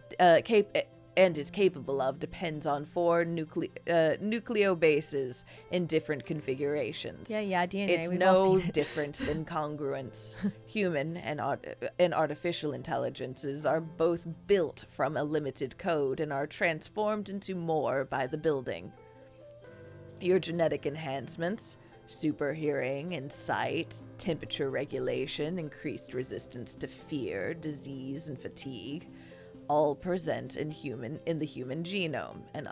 depends on 4 nucleobases in different configurations. Yeah, DNA. It's no different than congruence. Human and artificial intelligences are both built from a limited code and are transformed into more by the building. Your genetic enhancements, super hearing and sight, temperature regulation, increased resistance to fear, disease, and fatigue, all present in the human genome and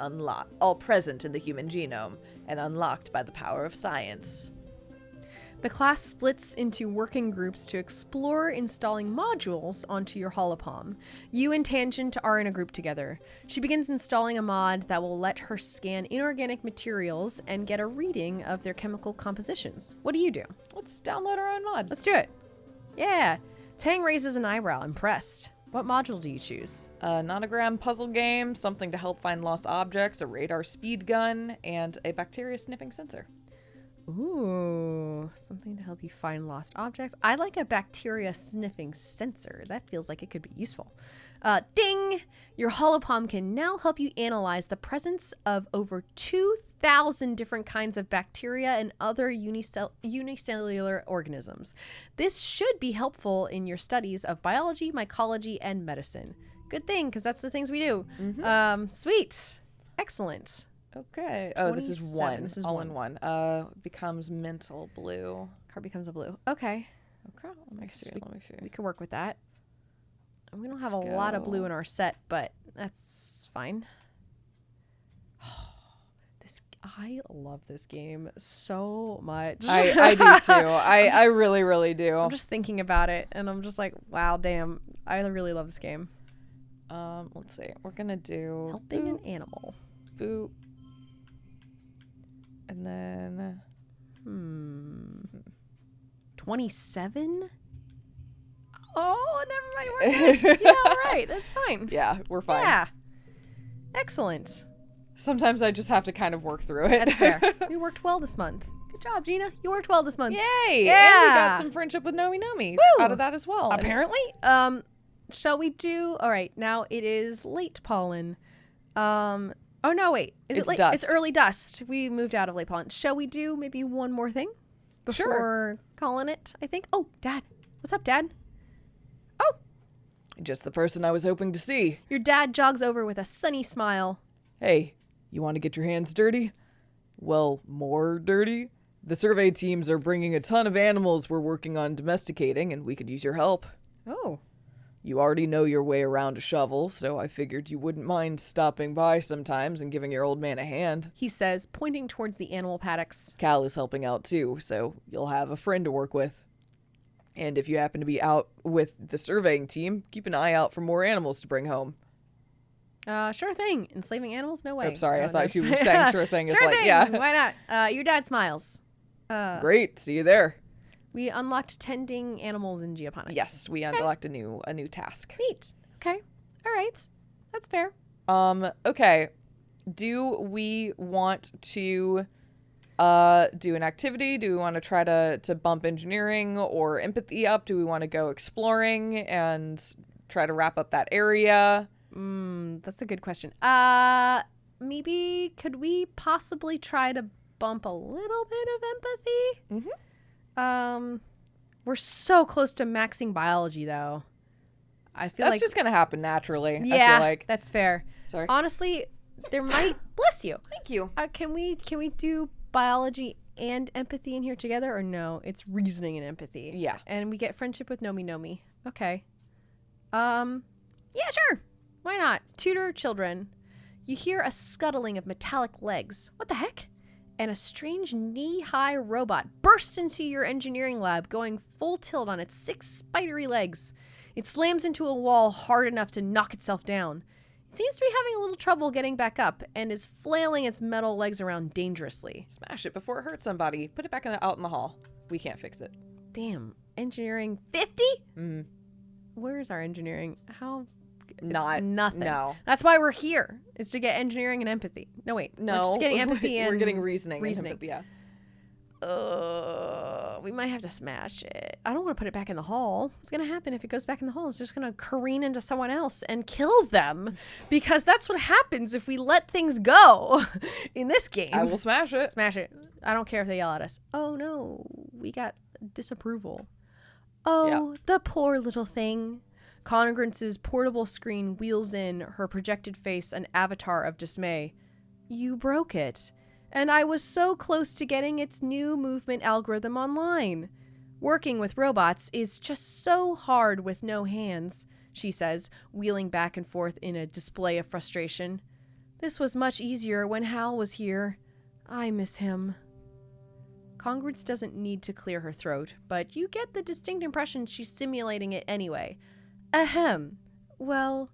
unlocked by the power of science. The class splits into working groups to explore installing modules onto your holopalm. You and Tangent are in a group together. She begins installing a mod that will let her scan inorganic materials and get a reading of their chemical compositions. What do you do? Let's download our own mod. Let's do it. Yeah. Tang raises an eyebrow, impressed. What module do you choose? A nonogram puzzle game, something to help find lost objects, a radar speed gun, and a bacteria sniffing sensor. Ooh, something to help you find lost objects. I like a bacteria sniffing sensor. That feels like it could be useful. Ding! Your holopalm can now help you analyze the presence of over 2,000 different kinds of bacteria and other unicellular organisms. This should be helpful in your studies of biology, mycology, and medicine. Good thing, because that's the things we do. Sweet. Excellent. Okay. Oh, this is one. This is all one. in one. Becomes mental blue. Card becomes a blue. Okay. Okay. Let me see. We could work with that. We don't have Let's a lot of go. blue in our set, but that's fine. I love this game so much. I do too. I really, really do. I'm just thinking about it, and I'm just like, wow, damn. I really love this game. Let's see. We're gonna do Helping an animal. boop. And then 27? Oh, never mind. We're good. Yeah, all right. That's fine. yeah, we're fine. Yeah. Excellent. Sometimes I just have to kind of work through it. That's fair. You worked well this month. Good job, Gina. You worked well this month. Yay! Yeah. And we got some friendship with Nomi Woo! out of that as well. Apparently. Shall we do... All right, now it is late pollen. Oh, no, wait. Is it late? Dust. It's early dust. We moved out of late pollen. Shall we do maybe one more thing before calling it, I think? Oh, Dad. What's up, Dad? Oh. Just the person I was hoping to see. Your dad jogs over with a sunny smile. Hey, you want to get your hands dirty? Well, more dirty? The survey teams are bringing a ton of animals we're working on domesticating, and we could use your help. Oh. You already know your way around a shovel, so I figured you wouldn't mind stopping by sometimes and giving your old man a hand. He says, pointing towards the animal paddocks. Cal is helping out too, so you'll have a friend to work with. And if you happen to be out with the surveying team, keep an eye out for more animals to bring home. Sure thing. Enslaving animals? No way. I'm sorry, Oh, I thought no, you were saying sure thing. It's sure like, thing. yeah. Why not? Your dad smiles. Great, see you there. We unlocked tending animals in geoponics. Yes, we unlocked a new task. Neat. Okay. All right. That's fair. Okay. Do we want to do an activity? Do we want to try to bump engineering or empathy up? Do we want to go exploring and try to wrap up that area? That's a good question. Maybe could we possibly try to bump a little bit of empathy? We're so close to maxing biology though. I feel that's like just gonna happen naturally. Yeah, I feel like. that's fair. Sorry. Honestly, there might bless you. Thank you. Can we do biology and empathy in here together or no? It's reasoning and empathy. Yeah. And we get friendship with Nomi. Okay. Yeah, sure. Why not? Tutor children. You hear a scuttling of metallic legs. What the heck? And a strange knee-high robot bursts into your engineering lab, going full tilt on its 6 spidery legs. It slams into a wall hard enough to knock itself down. It seems to be having a little trouble getting back up and is flailing its metal legs around dangerously. Smash it before it hurts somebody. Put it back out in the hall. We can't fix it. Damn. Engineering 50? Mm. Where's our engineering? How? Not nothing. No. That's why we're here, is to get engineering and empathy. No, wait. No. We're just getting empathy and we're getting reasoning. reasoning. And empathy, we might have to smash it. I don't want to put it back in the hall. What's going to happen if it goes back in the hall? It's just going to careen into someone else and kill them. Because that's what happens if we let things go in this game. I will smash it. Smash it. I don't care if they yell at us. Oh, no. We got disapproval. Oh, the poor little thing. Congruence's portable screen wheels in, her projected face an avatar of dismay. You broke it. And I was so close to getting its new movement algorithm online. Working with robots is just so hard with no hands, she says, wheeling back and forth in a display of frustration. This was much easier when Hal was here. I miss him. Congruence doesn't need to clear her throat, but you get the distinct impression she's simulating it anyway. Ahem. Well,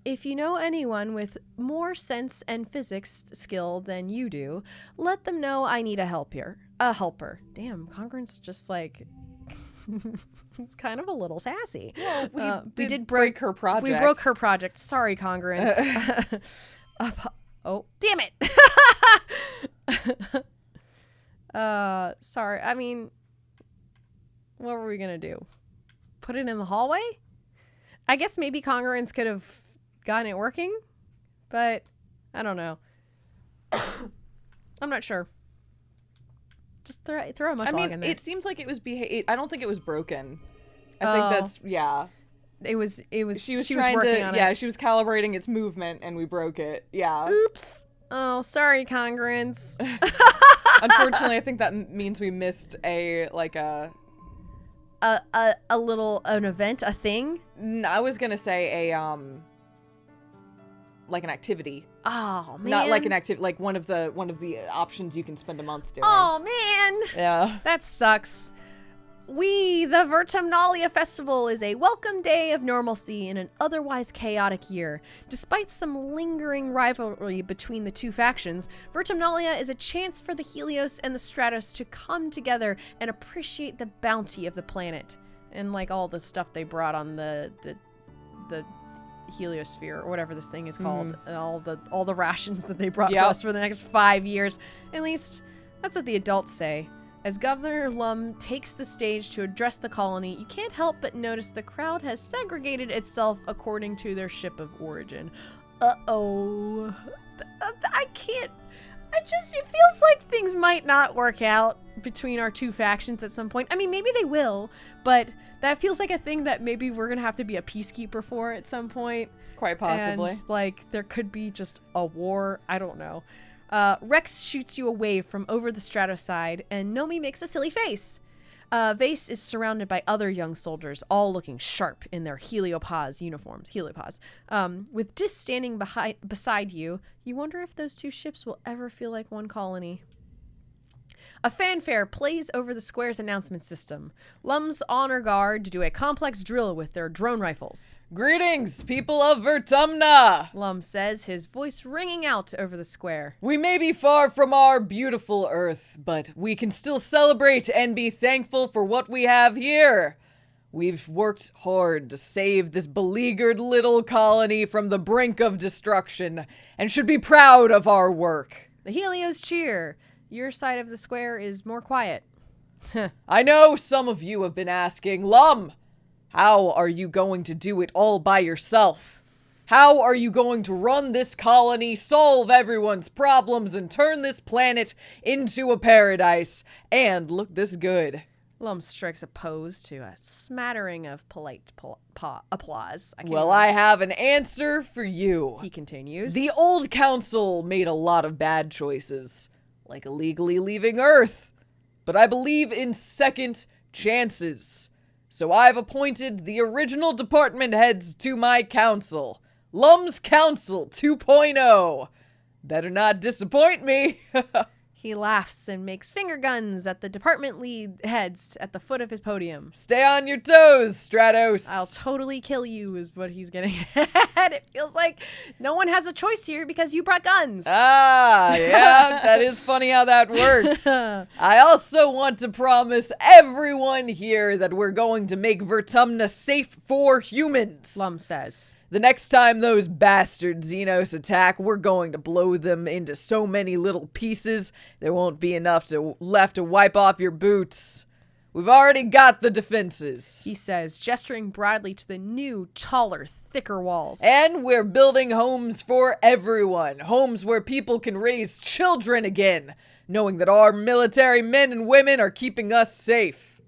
if you know anyone with more sense and physics skill than you do, let them know I need a helper. Damn, Congruence just like... it's kind of a little sassy. Well, we did break her project. We broke her project. Sorry, Congruence. Oh, damn it. Sorry. I mean, what were we going to do? Put it in the hallway? I guess maybe Congruence could have gotten it working, but I don't know. I'm not sure. Just throw a mush log in there. It seems like it was I don't think it was broken. I think that's It was. She was working on it. Yeah, she was calibrating its movement, and we broke it. Yeah. Oops. Oh, sorry, Congruence. Unfortunately, I think that means we missed an event, a thing. I was gonna say like an activity. Oh man. Not like an activity, like one of the options you can spend a month doing. Oh man. Yeah. That sucks. The Vertumnalia Festival is a welcome day of normalcy in an otherwise chaotic year. Despite some lingering rivalry between the two factions, Vertumnalia is a chance for the Helios and the Stratos to come together and appreciate the bounty of the planet. And like all the stuff they brought on the heliosphere or whatever this thing is called. And all the rations that they brought for us for the next 5 years. At least that's what the adults say. As Governor Lum takes the stage to address the colony, you can't help but notice the crowd has segregated itself according to their ship of origin. Uh-oh. It feels like things might not work out between our two factions at some point. I mean, maybe they will, but that feels like a thing that maybe we're going to have to be a peacekeeper for at some point. Quite possibly. And, like, there could be just a war. I don't know. Rex shoots you away from over the stratoside, and Nomi makes a silly face. Vase is surrounded by other young soldiers, all looking sharp in their Heliopause uniforms. With Dis standing beside you, you wonder if those two ships will ever feel like one colony. A fanfare plays over the square's announcement system. Lum's honor guard do a complex drill with their drone rifles. Greetings, people of Vertumna! Lum says, his voice ringing out over the square. We may be far from our beautiful Earth, but we can still celebrate and be thankful for what we have here. We've worked hard to save this beleaguered little colony from the brink of destruction, and should be proud of our work. The Helios cheer. Your side of the square is more quiet. I know some of you have been asking, Lum, how are you going to do it all by yourself? How are you going to run this colony, solve everyone's problems, and turn this planet into a paradise, and look this good? Lum strikes a pose to a smattering of polite applause. I have an answer for you. He continues. The old council made a lot of bad choices, like illegally leaving Earth. But I believe in second chances. So I've appointed the original department heads to my council. Lum's Council 2.0. Better not disappoint me. He laughs and makes finger guns at the department lead heads at the foot of his podium. Stay on your toes, Stratos. I'll totally kill you is what he's getting at. It feels like no one has a choice here because you brought guns. Ah, yeah, that is funny how that works. I also want to promise everyone here that we're going to make Vertumna safe for humans. Lum says. The next time those bastard Xenos attack, we're going to blow them into so many little pieces, there won't be enough left to wipe off your boots. We've already got the defenses, he says, gesturing broadly to the new, taller, thicker walls. And we're building homes for everyone. Homes where people can raise children again, knowing that our military men and women are keeping us safe.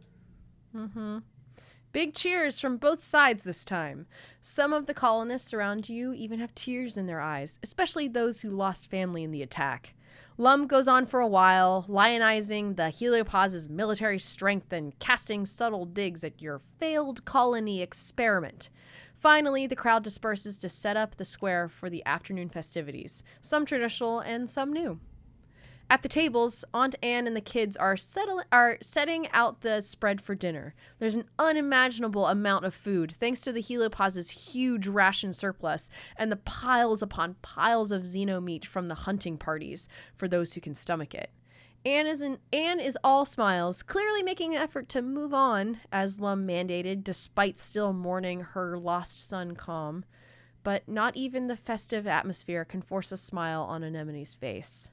Big cheers from both sides this time. Some of the colonists around you even have tears in their eyes, especially those who lost family in the attack. Lum goes on for a while, lionizing the Heliopause's military strength and casting subtle digs at your failed colony experiment. Finally, the crowd disperses to set up the square for the afternoon festivities, some traditional and some new. At the tables, Aunt Anne and the kids are setting out the spread for dinner. There's an unimaginable amount of food, thanks to the Heliopause's huge ration surplus and the piles upon piles of xeno meat from the hunting parties for those who can stomach it. Anne is all smiles, clearly making an effort to move on, as Lum mandated, despite still mourning her lost son Calm. But not even the festive atmosphere can force a smile on Anemone's face.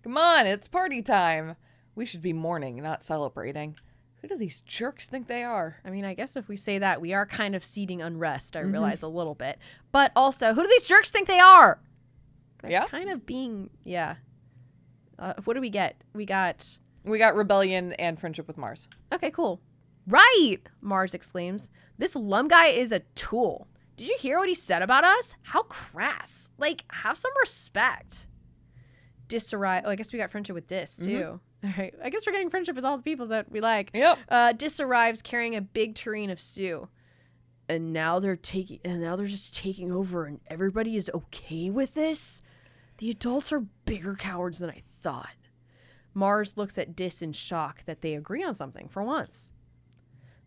Come on, it's party time. We should be mourning, not celebrating. Who do these jerks think they are? I mean, I guess if we say that, we are kind of seeding unrest, I realize a little bit. But also, who do these jerks think they are? They're kind of being, what do we get? We got rebellion and friendship with Mars. Okay, cool. Right, Mars exclaims. This Lum guy is a tool. Did you hear what he said about us? How crass. Like, have some respect. Dis arrives. Oh, I guess we got friendship with Dis too. All right. I guess we're getting friendship with all the people that we like. Yep. Dis arrives carrying a big tureen of stew. And now they're just taking over and everybody is okay with this? The adults are bigger cowards than I thought. Mars looks at Dis in shock that they agree on something for once.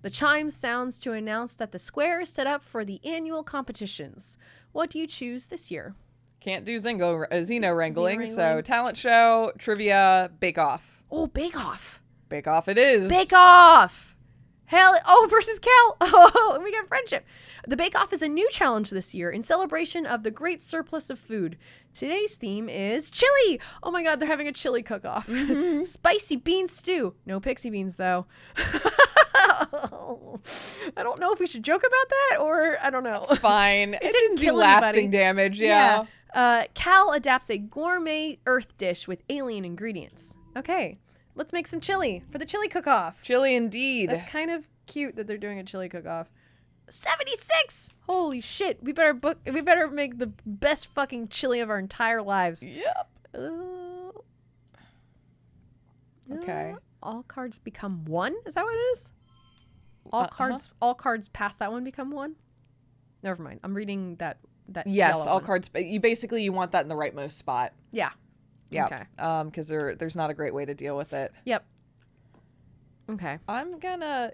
The chime sounds to announce that the square is set up for the annual competitions. What do you choose this year? Can't do Xeno wrangling, so talent show, trivia, bake-off. Oh, bake-off. Bake-off it is. Bake-off! Versus Cal. Oh, we got friendship. The Bake Off is a new challenge this year in celebration of the great surplus of food. Today's theme is chili. Oh my God, they're having a chili cook-off. Spicy bean stew. No pixie beans, though. I don't know if we should joke about that or I don't know. It's fine. It didn't do lasting damage. Yeah. Cal adapts a gourmet earth dish with alien ingredients. Okay, let's make some chili for the chili cook-off. Chili indeed. That's kind of cute that they're doing a chili cook-off. 76! Holy shit. We better make the best fucking chili of our entire lives. Yep. Okay. All cards become one? Is that what it is? All cards past that one become one? Never mind. I'm reading that yes, all one. cards. You want that in the rightmost spot. Yeah. Yeah. Okay. Because there's not a great way to deal with it. Yep. Okay. I'm gonna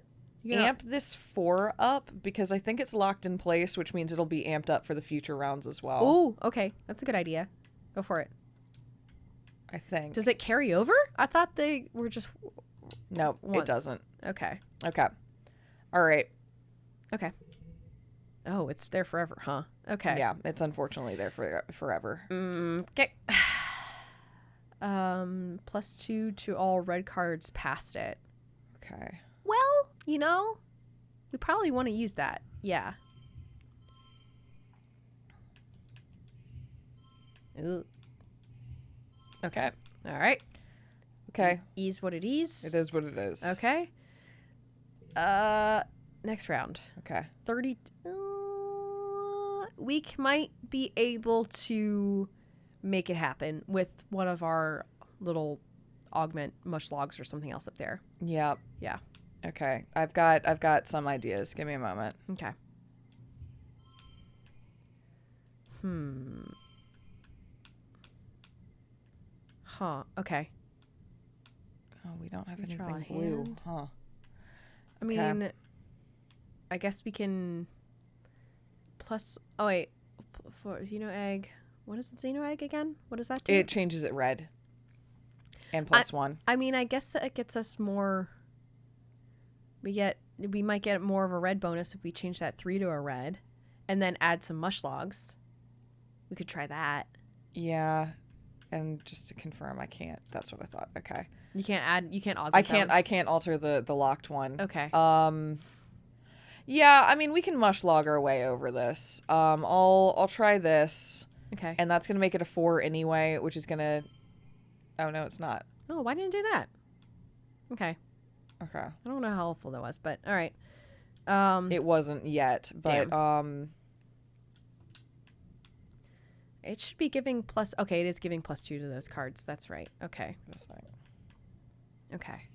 amp this 4 up because I think it's locked in place, which means it'll be amped up for the future rounds as well. Oh, okay. That's a good idea. Go for it. I think. Does it carry over? I thought they were just No, once. it doesn't. Okay. Okay. All right. Okay. Oh, it's there forever, huh? Okay. Yeah, it's unfortunately there for forever. Okay. +2 to all red cards past it. Okay. Well, we probably want to use that. Yeah. Ooh. Okay. All right. Okay. Ease what it is. It is what it is. Okay. Next round. Okay. 30. We might be able to make it happen with one of our little augment mush logs or something else up there. Yep. Yeah. Okay. I've got some ideas. Give me a moment. Okay. Huh. Okay. Oh, we don't have We draw anything a blue. hand. Huh. I mean, I guess we can plus. Oh wait, for Xeno egg. What is the Xeno egg again? What does that do? It changes it red. And +1. I mean, I guess that it gets us more. We might get more of a red bonus if we change that 3 to a red, and then add some mush logs. We could try that. Yeah. And just to confirm, I can't. That's what I thought. Okay. You can't augment. I can't alter the locked one. Okay. Yeah, I mean we can mush log our way over this. I'll try this. Okay. And that's gonna make it a 4 anyway, which is gonna. Oh no, it's not. Oh, why didn't it do that? Okay. Okay. I don't know how helpful that was, but all right. It wasn't yet, but it should be giving plus. Okay, it is giving +2 to those cards. That's right. Okay. Okay.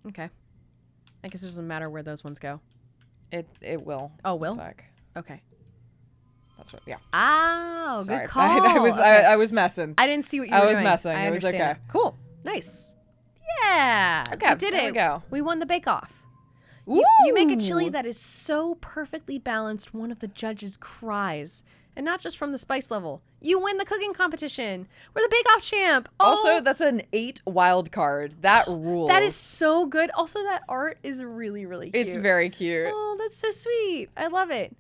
Okay. I guess it doesn't matter where those ones go. It will. Oh, will? Sec. Okay. That's what. Yeah. Oh, Sorry. good call. I was messing. I didn't see what you were doing. I was messing. I It was understand. okay. Cool. Nice. Yeah. Okay. We did There it. we go. We won the Bake Off. Ooh. You make a chili that is so perfectly balanced, one of the judges cries. And not just from the spice level. You win the cooking competition. We're the Bake Off champ. Oh, Also, that's an 8 wild card. That rules. that is so good. Also, that art is really, really cute. It's very cute. Oh, that's so sweet. I love it.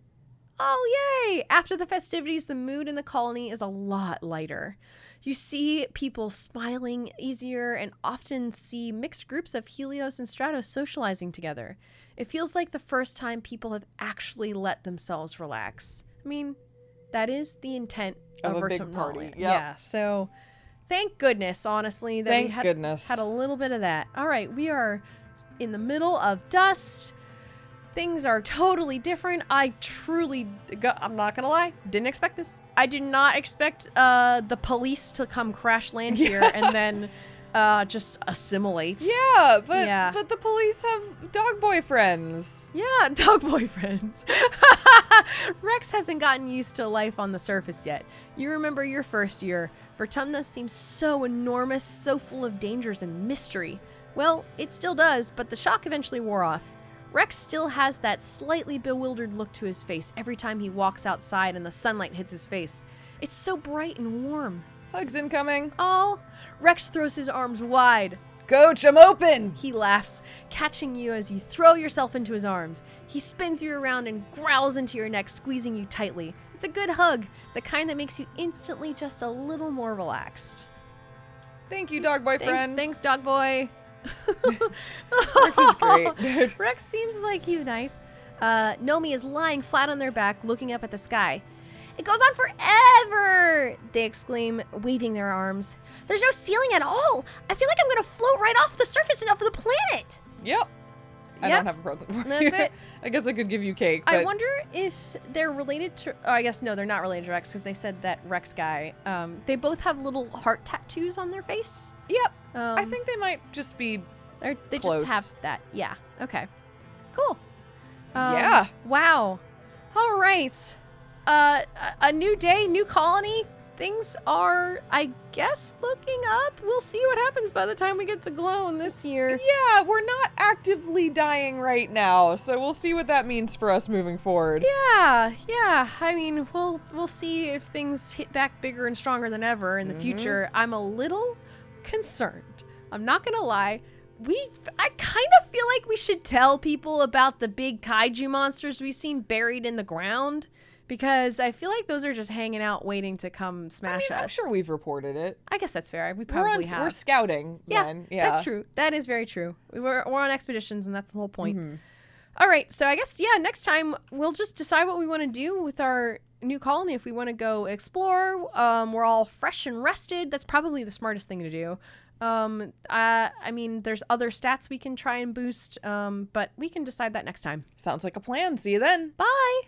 Oh, yay. After the festivities, the mood in the colony is a lot lighter. You see people smiling easier and often see mixed groups of Helios and Stratos socializing together. It feels like the first time people have actually let themselves relax. I mean, that is the intent of a big Autumnal party. Land. Yep. Yeah, so thank goodness, honestly, that we had a little bit of that. All right, we are in the middle of dust. Things are totally different. I'm not gonna lie, didn't expect this. I did not expect the police to come crash land here and then just assimilate. Yeah, but the police have dog boyfriends. Yeah, dog boyfriends. Rex hasn't gotten used to life on the surface yet. You remember your first year. Vertumnus seems so enormous, so full of dangers and mystery. Well, it still does, but the shock eventually wore off. Rex still has that slightly bewildered look to his face every time he walks outside and the sunlight hits his face. It's so bright and warm. Hugs incoming. Oh, Rex throws his arms wide. Coach, I'm open. He laughs, catching you as you throw yourself into his arms. He spins you around and growls into your neck, squeezing you tightly. It's a good hug, the kind that makes you instantly just a little more relaxed. Thank you, dog boyfriend. Thanks, dog boy. Rex is great. Rex seems like he's nice. Nomi is lying flat on their back, looking up at the sky. It goes on forever, they exclaim, waving their arms. There's no ceiling at all. I feel like I'm going to float right off the surface of the planet. Yep. I don't have a problem. That's it. I guess I could give you cake. But... I wonder if they're related to... Oh, I guess no, they're not related to Rex because they said that Rex guy, they both have little heart tattoos on their face. Yep. I think they might just be They close. just have that. Yeah. Okay. Cool. Yeah. Wow. All right. A new day, new colony. Things are, I guess, looking up. We'll see what happens by the time we get to Glow this year. Yeah, we're not actively dying right now, so we'll see what that means for us moving forward. Yeah. I mean, we'll see if things hit back bigger and stronger than ever in the future. I'm a little concerned. I'm not gonna lie. I kind of feel like we should tell people about the big kaiju monsters we've seen buried in the ground. Because I feel like those are just hanging out waiting to come smash us. I'm sure we've reported it. I guess that's fair. We probably have. We're scouting then. Yeah, that's true. That is very true. We're on expeditions, and that's the whole point. All right, so I guess, next time we'll just decide what we want to do with our new colony. If we want to go explore, we're all fresh and rested. That's probably the smartest thing to do. I mean, there's other stats we can try and boost, but we can decide that next time. Sounds like a plan. See you then. Bye!